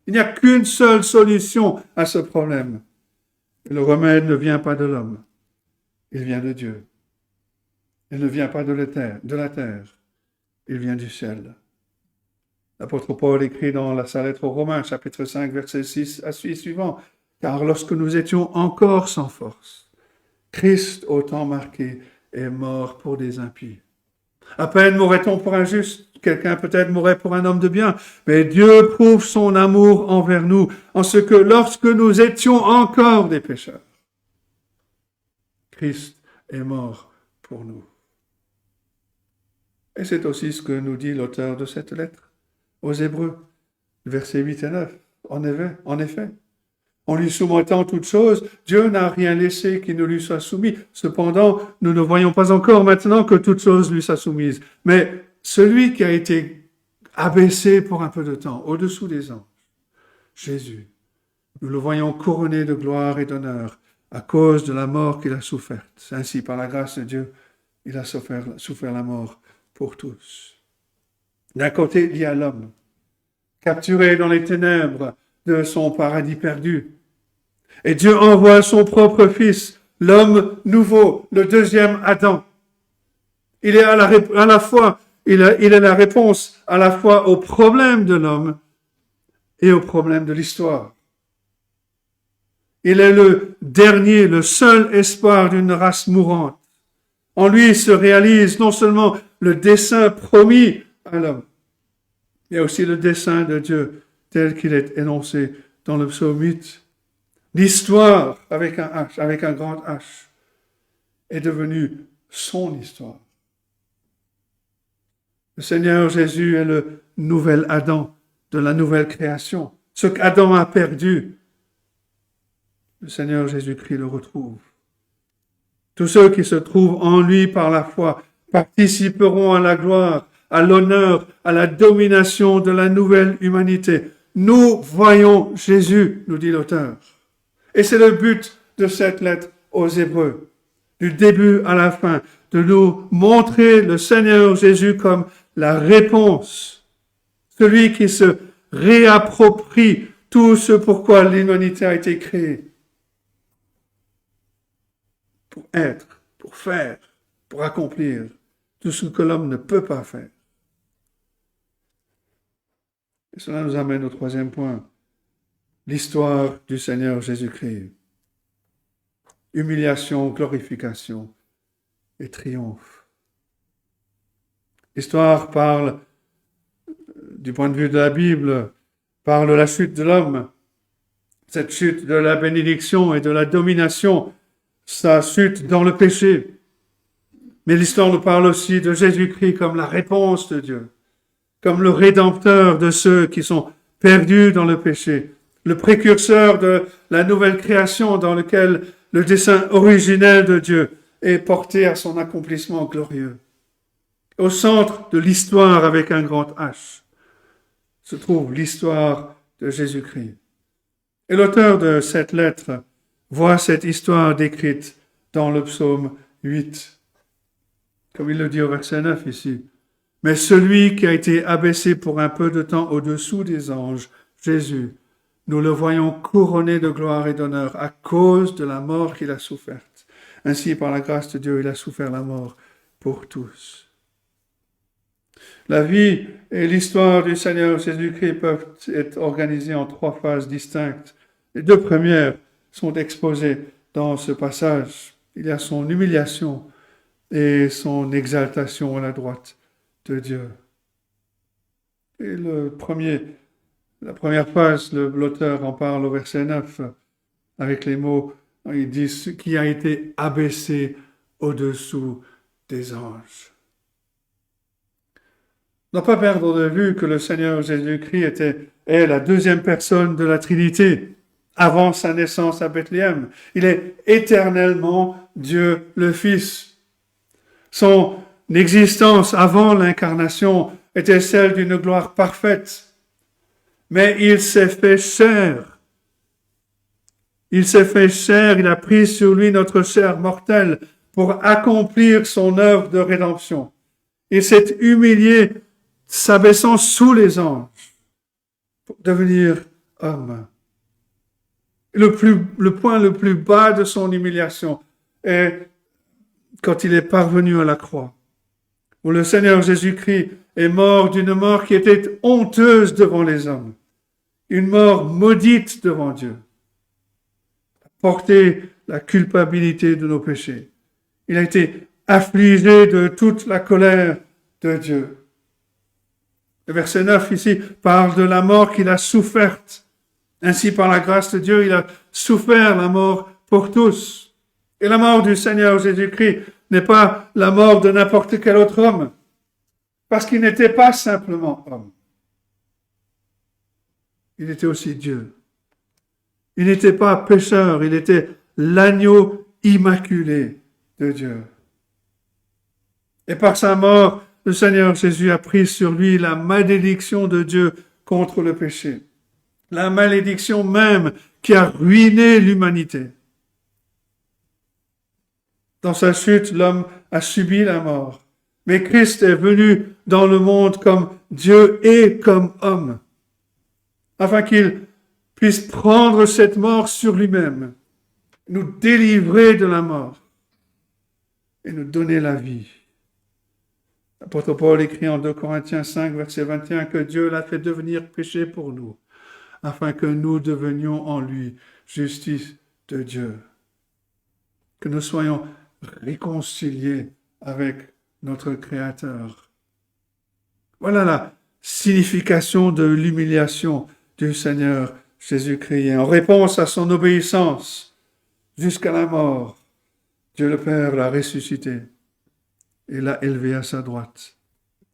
Il n'y a qu'une seule solution à ce problème. Et le remède ne vient pas de l'homme, il vient de Dieu. Il ne vient pas de la terre, il vient du ciel. L'apôtre Paul écrit dans sa lettre aux Romains, chapitre 5, verset 6 à suivant, Car lorsque nous étions encore sans force, Christ, au temps marqué, est mort pour des impies. À peine mourrait-on pour un juste, quelqu'un peut-être mourrait pour un homme de bien, mais Dieu prouve son amour envers nous en ce que lorsque nous étions encore des pécheurs, Christ est mort pour nous. Et c'est aussi ce que nous dit l'auteur de cette lettre aux Hébreux, versets 8 et 9. En effet, en lui soumettant toutes choses, Dieu n'a rien laissé qui ne lui soit soumis. Cependant, nous ne voyons pas encore maintenant que toutes choses lui soient soumises. Mais celui qui a été abaissé pour un peu de temps, au-dessous des anges, Jésus, nous le voyons couronné de gloire et d'honneur à cause de la mort qu'il a soufferte. Ainsi, par la grâce de Dieu, il a souffert la mort pour tous. D'un côté, il y a l'homme, capturé dans les ténèbres de son paradis perdu. Et Dieu envoie son propre Fils, l'homme nouveau, le deuxième Adam. Il est il est la réponse à la fois au problème de l'homme et au problème de l'histoire. Il est le dernier, le seul espoir d'une race mourante. En lui se réalise non seulement le dessein promis à l'homme, mais aussi le dessein de Dieu tel qu'il est énoncé dans le psaume 8. L'histoire, avec un H, avec un grand H, est devenue son histoire. Le Seigneur Jésus est le nouvel Adam de la nouvelle création. Ce qu'Adam a perdu, le Seigneur Jésus-Christ le retrouve. Tous ceux qui se trouvent en lui par la foi participeront à la gloire, à l'honneur, à la domination de la nouvelle humanité. Nous voyons Jésus, nous dit l'auteur. Et c'est le but de cette lettre aux Hébreux, du début à la fin, de nous montrer le Seigneur Jésus comme la réponse, celui qui se réapproprie tout ce pourquoi l'humanité a été créée. Pour être, pour faire, pour accomplir tout ce que l'homme ne peut pas faire. Et cela nous amène au troisième point, l'histoire du Seigneur Jésus-Christ. Humiliation, glorification et triomphe. L'histoire parle, du point de vue de la Bible, parle de la chute de l'homme, cette chute de la bénédiction et de la domination, sa chute dans le péché. Mais l'histoire nous parle aussi de Jésus-Christ comme la réponse de Dieu, comme le rédempteur de ceux qui sont perdus dans le péché, le précurseur de la nouvelle création dans lequel le dessein originel de Dieu est porté à son accomplissement glorieux. Au centre de l'histoire avec un grand H se trouve l'histoire de Jésus-Christ. Et l'auteur de cette lettre voit cette histoire décrite dans le psaume 8, comme il le dit au verset 9 ici. Mais celui qui a été abaissé pour un peu de temps au-dessous des anges, Jésus, nous le voyons couronné de gloire et d'honneur à cause de la mort qu'il a soufferte. Ainsi, par la grâce de Dieu, il a souffert la mort pour tous. La vie et l'histoire du Seigneur Jésus-Christ peuvent être organisées en trois phases distinctes. Les deux premières sont exposées dans ce passage. Il y a son humiliation et son exaltation à la droite de Dieu. Et la première phase, l'auteur en parle au verset 9, avec les mots, il dit ce qui a été abaissé au-dessous des anges. Ne pas perdre de vue que le Seigneur Jésus-Christ est la deuxième personne de la Trinité avant sa naissance à Bethléem. Il est éternellement Dieu le Fils. Son existence avant l'incarnation était celle d'une gloire parfaite. Mais il s'est fait chair. Il s'est fait chair, il a pris sur lui notre chair mortelle pour accomplir son œuvre de rédemption. Il s'est humilié, s'abaissant sous les anges pour devenir homme. Le point le plus bas de son humiliation est quand il est parvenu à la croix, où le Seigneur Jésus-Christ est mort d'une mort qui était honteuse devant les hommes, une mort maudite devant Dieu. porté la culpabilité de nos péchés. Il a été affligé de toute la colère de Dieu. Le verset 9 ici parle de la mort qu'il a soufferte. Ainsi, par la grâce de Dieu, il a souffert la mort pour tous. Et la mort du Seigneur Jésus-Christ n'est pas la mort de n'importe quel autre homme, parce qu'il n'était pas simplement homme. Il était aussi Dieu. Il n'était pas pécheur, il était l'agneau immaculé de Dieu. Et par sa mort, le Seigneur Jésus a pris sur lui la malédiction de Dieu contre le péché. La malédiction même qui a ruiné l'humanité. Dans sa chute, l'homme a subi la mort. Mais Christ est venu dans le monde comme Dieu et comme homme, afin qu'il puisse prendre cette mort sur lui-même, nous délivrer de la mort et nous donner la vie. L'apôtre Paul écrit en 2 Corinthiens 5, verset 21, que Dieu l'a fait devenir péché pour nous, afin que nous devenions en lui justice de Dieu. Que nous soyons réconciliés avec notre Créateur. Voilà la signification de l'humiliation du Seigneur Jésus-Christ. Et en réponse à son obéissance jusqu'à la mort, Dieu le Père l'a ressuscité et l'a élevé à sa droite.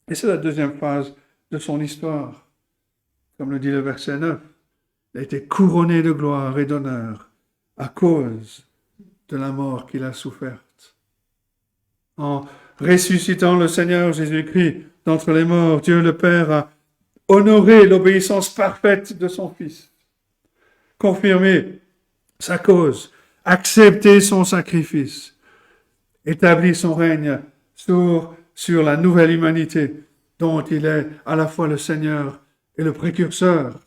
Et c'est la deuxième phase de son histoire. Comme le dit le verset 9, il a été couronné de gloire et d'honneur à cause de la mort qu'il a soufferte. En ressuscitant le Seigneur Jésus-Christ d'entre les morts, Dieu le Père a honoré l'obéissance parfaite de son Fils, confirmé sa cause, accepté son sacrifice, établi son règne sur la nouvelle humanité dont il est à la fois le Seigneur et le précurseur.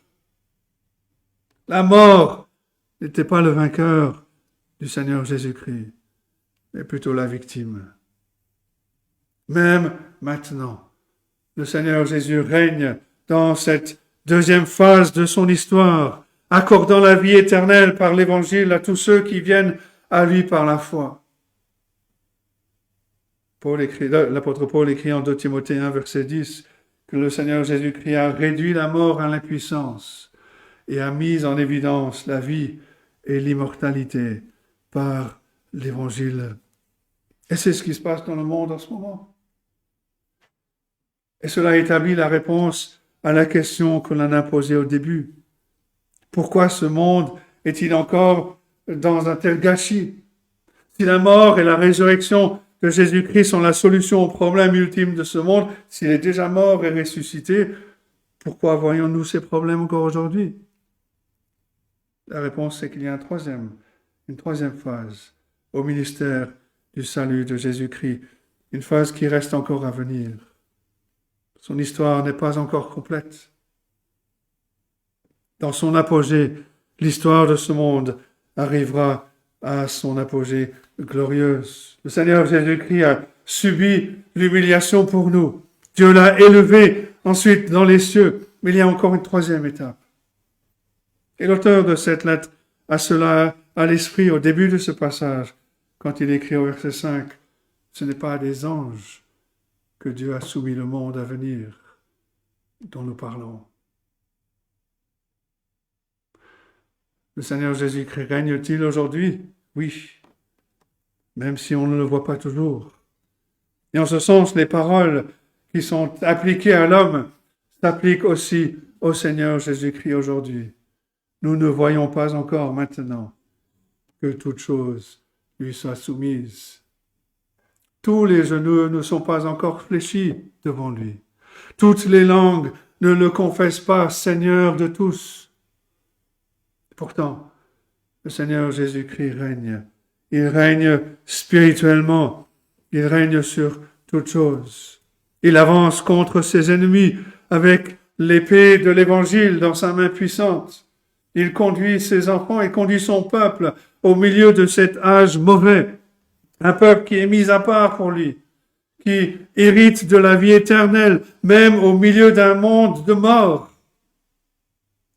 La mort n'était pas le vainqueur du Seigneur Jésus-Christ, mais plutôt la victime. Même maintenant, le Seigneur Jésus règne dans cette deuxième phase de son histoire, accordant la vie éternelle par l'Évangile à tous ceux qui viennent à lui par la foi. L'apôtre Paul écrit en 2 Timothée 1, verset 10, que le Seigneur Jésus-Christ a réduit la mort à l'impuissance et a mis en évidence la vie et l'immortalité par l'Évangile. Et c'est ce qui se passe dans le monde en ce moment. Et cela établit la réponse à la question que l'on a posée au début. Pourquoi ce monde est-il encore dans un tel gâchis? Si la mort et la résurrection de Jésus-Christ sont la solution au problème ultime de ce monde, s'il est déjà mort et ressuscité, pourquoi voyons-nous ces problèmes encore aujourd'hui? La réponse est qu'il y a une troisième phase au ministère du salut de Jésus-Christ, une phase qui reste encore à venir. Son histoire n'est pas encore complète. Dans son apogée, l'histoire de ce monde arrivera à son apogée glorieuse. Le Seigneur Jésus-Christ a subi l'humiliation pour nous. Dieu l'a élevé ensuite dans les cieux. Mais il y a encore une troisième étape. Et l'auteur de cette lettre a cela à l'esprit au début de ce passage, quand il écrit au verset 5, « Ce n'est pas à des anges que Dieu a soumis le monde à venir dont nous parlons. » Le Seigneur Jésus-Christ règne-t-il aujourd'hui? Oui, même si on ne le voit pas toujours. Et en ce sens, les paroles qui sont appliquées à l'homme s'appliquent aussi au Seigneur Jésus-Christ aujourd'hui. Nous ne voyons pas encore maintenant que toute chose lui soit soumise. Tous les genoux ne sont pas encore fléchis devant lui. Toutes les langues ne le confessent pas Seigneur de tous. Pourtant, le Seigneur Jésus-Christ règne. Il règne spirituellement. Il règne sur toutes choses. Il avance contre ses ennemis avec l'épée de l'Évangile dans sa main puissante. Il conduit ses enfants et conduit son peuple au milieu de cet âge mauvais. Un peuple qui est mis à part pour lui, qui hérite de la vie éternelle, même au milieu d'un monde de mort.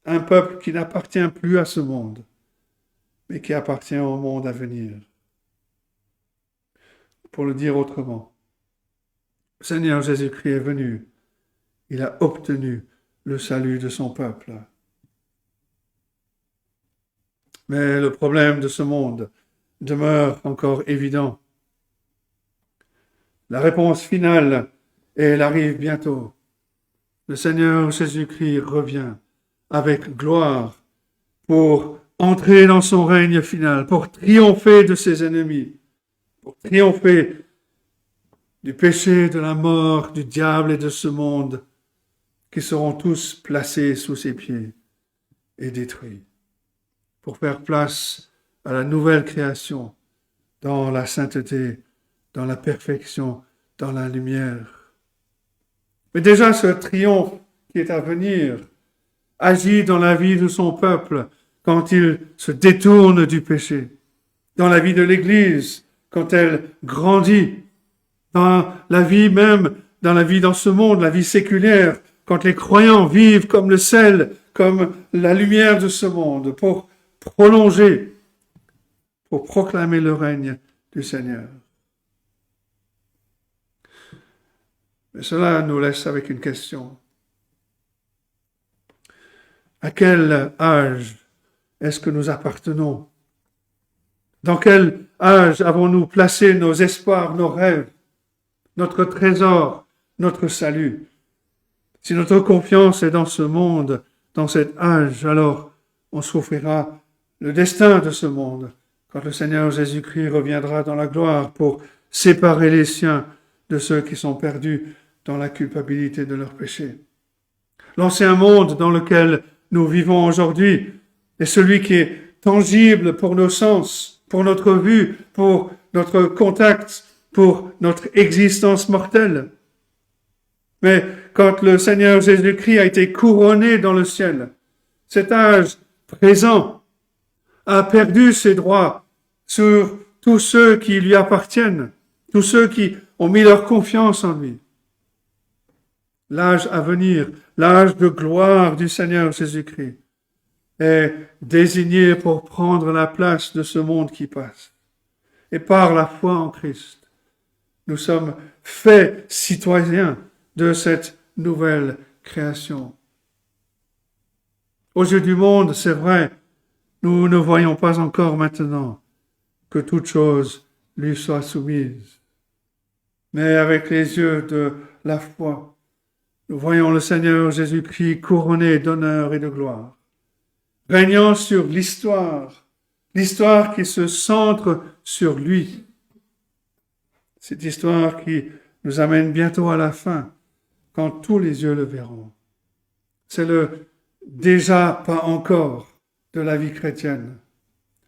Un peuple qui n'appartient plus à ce monde. mais qui appartient au monde à venir. Pour le dire autrement, le Seigneur Jésus-Christ est venu. Il a obtenu le salut de son peuple. Mais le problème de ce monde demeure encore évident. La réponse finale, et elle arrive bientôt. Le Seigneur Jésus-Christ revient avec gloire pour entrer dans son règne final, pour triompher de ses ennemis, pour triompher du péché, de la mort, du diable et de ce monde, qui seront tous placés sous ses pieds et détruits, pour faire place à la nouvelle création, dans la sainteté, dans la perfection, dans la lumière. Mais déjà ce triomphe qui est à venir agit dans la vie de son peuple quand il se détourne du péché, dans la vie de l'Église quand elle grandit, dans la vie même, dans la vie dans ce monde, la vie séculaire, quand les croyants vivent comme le sel, comme la lumière de ce monde, pour prolonger, pour proclamer le règne du Seigneur. Mais cela nous laisse avec une question. À quel âge est-ce que nous appartenons? Dans quel âge avons-nous placé nos espoirs, nos rêves, notre trésor, notre salut? Si notre confiance est dans ce monde, dans cet âge, alors on souffrira le destin de ce monde quand le Seigneur Jésus-Christ reviendra dans la gloire pour séparer les siens de ceux qui sont perdus dans la culpabilité de leurs péchés. L'ancien monde dans lequel nous vivons aujourd'hui est celui qui est tangible pour nos sens, pour notre vue, pour notre contact, pour notre existence mortelle. Mais quand le Seigneur Jésus-Christ a été couronné dans le ciel, cet âge présent a perdu ses droits sur tous ceux qui lui appartiennent, tous ceux qui ont mis leur confiance en lui. L'âge à venir, l'âge de gloire du Seigneur Jésus-Christ, est désigné pour prendre la place de ce monde qui passe. Et par la foi en Christ, nous sommes faits citoyens de cette nouvelle création. Aux yeux du monde, c'est vrai, nous ne voyons pas encore maintenant que toute chose lui soit soumise. Mais avec les yeux de la foi, nous voyons le Seigneur Jésus-Christ couronné d'honneur et de gloire, régnant sur l'histoire qui se centre sur lui. Cette histoire qui nous amène bientôt à la fin, quand tous les yeux le verront. C'est le déjà pas encore de la vie chrétienne.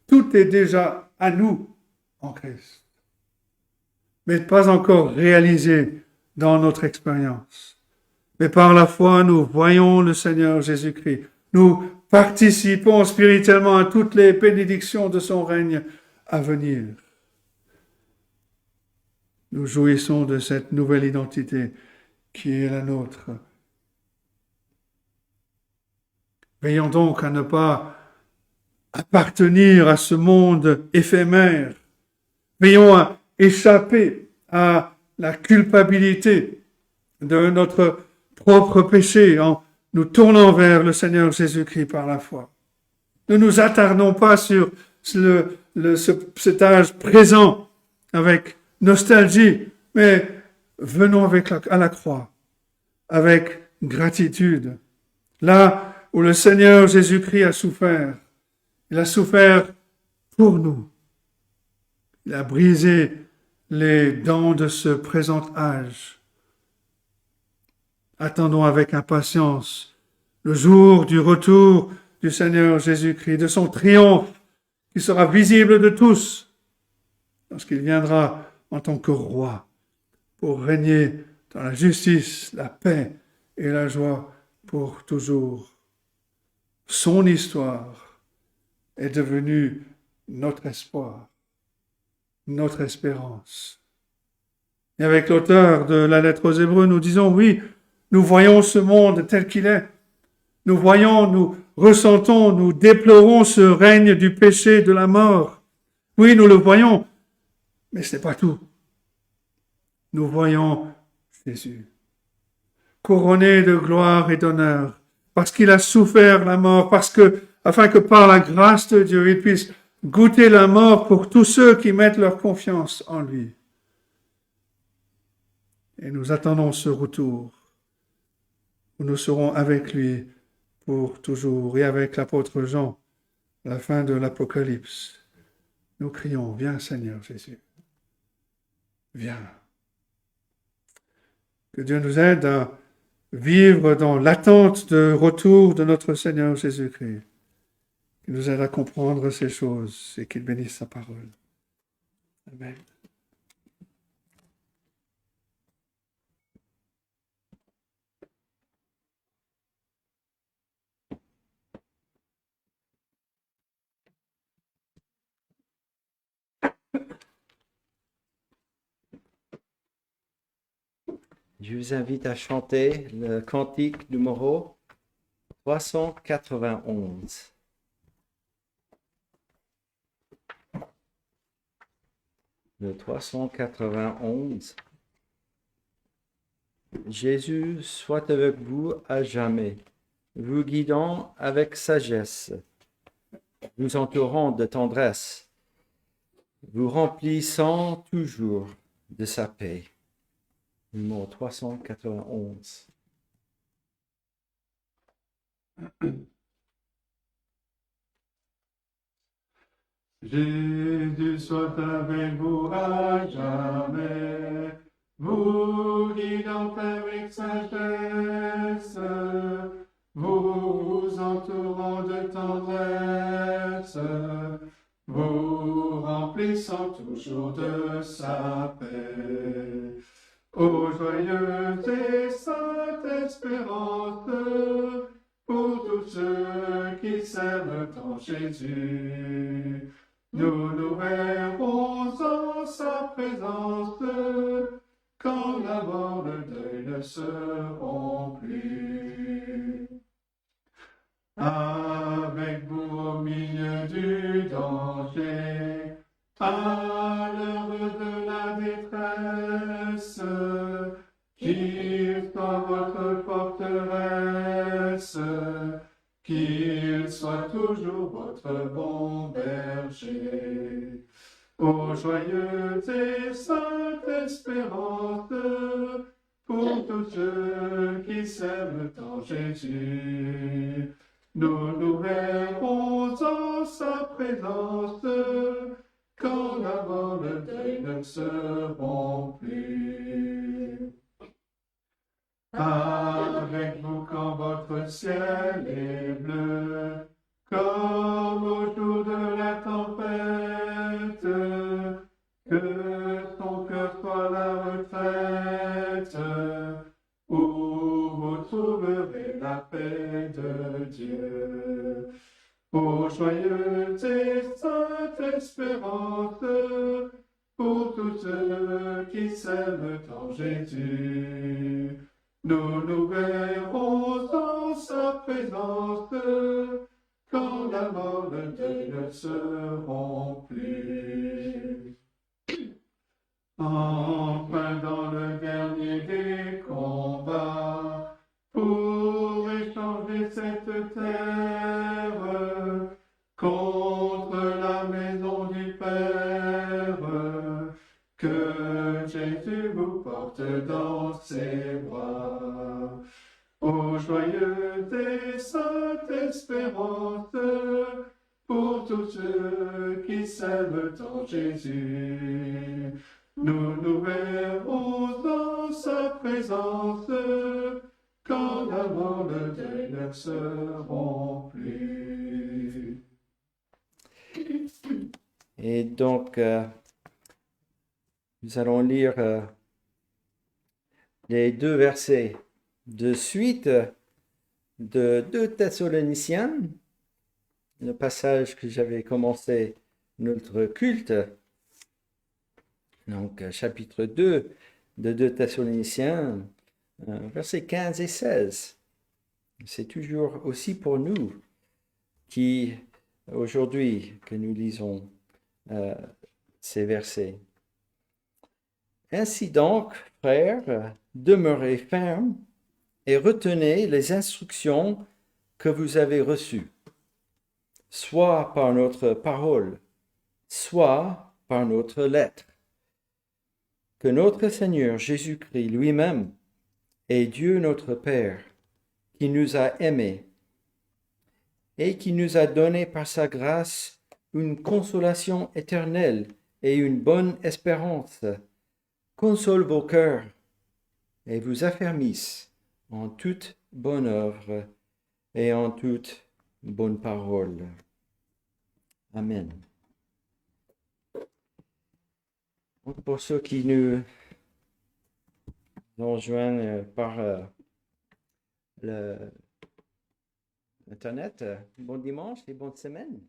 Tout est déjà à nous en Christ, mais pas encore réalisé dans notre expérience. Mais par la foi, nous voyons le Seigneur Jésus-Christ. Nous participons spirituellement à toutes les bénédictions de son règne à venir. Nous jouissons de cette nouvelle identité qui est la nôtre. Veillons donc à ne pas appartenir à ce monde éphémère. Veillons à échapper à la culpabilité de notre propre péché en nous tournant vers le Seigneur Jésus-Christ par la foi. Ne nous attardons pas sur cet âge présent avec nostalgie, mais venons à la croix avec gratitude. Là où le Seigneur Jésus-Christ a souffert, il a souffert pour nous. Il a brisé les dents de ce présent âge. Attendons avec impatience le jour du retour du Seigneur Jésus-Christ, de son triomphe qui sera visible de tous lorsqu'il viendra en tant que roi pour régner dans la justice, la paix et la joie pour toujours. Son histoire est devenue notre espoir, notre espérance. Et avec l'auteur de la lettre aux Hébreux, nous disons oui, nous voyons ce monde tel qu'il est. Nous voyons, nous ressentons, nous déplorons ce règne du péché et de la mort. Oui, nous le voyons, mais ce n'est pas tout. Nous voyons Jésus, couronné de gloire et d'honneur, parce qu'il a souffert la mort, afin que par la grâce de Dieu, il puisse goûter la mort pour tous ceux qui mettent leur confiance en lui. Et nous attendons ce retour, où nous serons avec lui pour toujours, et avec l'apôtre Jean, la fin de l'Apocalypse. Nous crions, viens Seigneur Jésus, viens. Que Dieu nous aide à vivre dans l'attente de retour de notre Seigneur Jésus-Christ. Qu'il nous aide à comprendre ces choses et qu'il bénisse sa parole. Amen. Je vous invite à chanter le cantique numéro 391. Le 391. Jésus soit avec vous à jamais, vous guidant avec sagesse, vous entourant de tendresse, vous remplissant toujours de sa paix. Numéro 391. Jésus soit avec vous à jamais, vous guidant avec sagesse, vous entourant de tendresse, vous remplissant toujours de sa paix. Ô joyeuse et sainte espérance, pour tous ceux qui s'aiment en Jésus, nous nous verrons en sa présence, quand la mort, le deuil ne seront plus. Avec vous au milieu du danger, à l'heure de la détresse, qu'il soit votre forteresse, qu'il soit toujours votre bon berger. Ô joyeuse et sainte espérance, pour tous ceux qui s'aiment en Jésus, nous nous verrons en sa présence, quand la mort, le deuil ne seront plus. Avec vous quand votre ciel est bleu, comme au jour de la tempête, que ton cœur soit la retraite, où vous trouverez la paix de Dieu. Ô joyeuse et sainte espérance, pour tous ceux qui s'aiment en Jésus, nous nous verrons en sa présence, quand la mort, le deuil ne seront plus. Enfin dans le dernier des combats, pour échanger cette terre contre la maison du Père, que Jésus vous porte dans ses bras. Ô joyeuse et sainte espérance, pour tous ceux qui s'aiment en Jésus, nous nous verrons dans sa présence, quand la mort, le deuil ne seront plus. Et donc, nous allons lire les deux versets de suite de 2 Thessaloniciens, le passage que j'avais commencé notre culte. Donc, chapitre 2 de 2 Thessaloniciens, versets 15 et 16. C'est toujours aussi pour nous. qui, aujourd'hui, que nous lisons ces versets. Ainsi donc, frères, demeurez fermes et retenez les instructions que vous avez reçues, soit par notre parole, soit par notre lettre. Que notre Seigneur Jésus-Christ lui-même et Dieu notre Père, qui nous a aimés et qui nous a donné par sa grâce une consolation éternelle et une bonne espérance, console vos cœurs et vous affermisse en toute bonne œuvre et en toute bonne parole. Amen. Donc pour ceux qui nous rejoignent par l'Internet, bon dimanche et bonne semaine.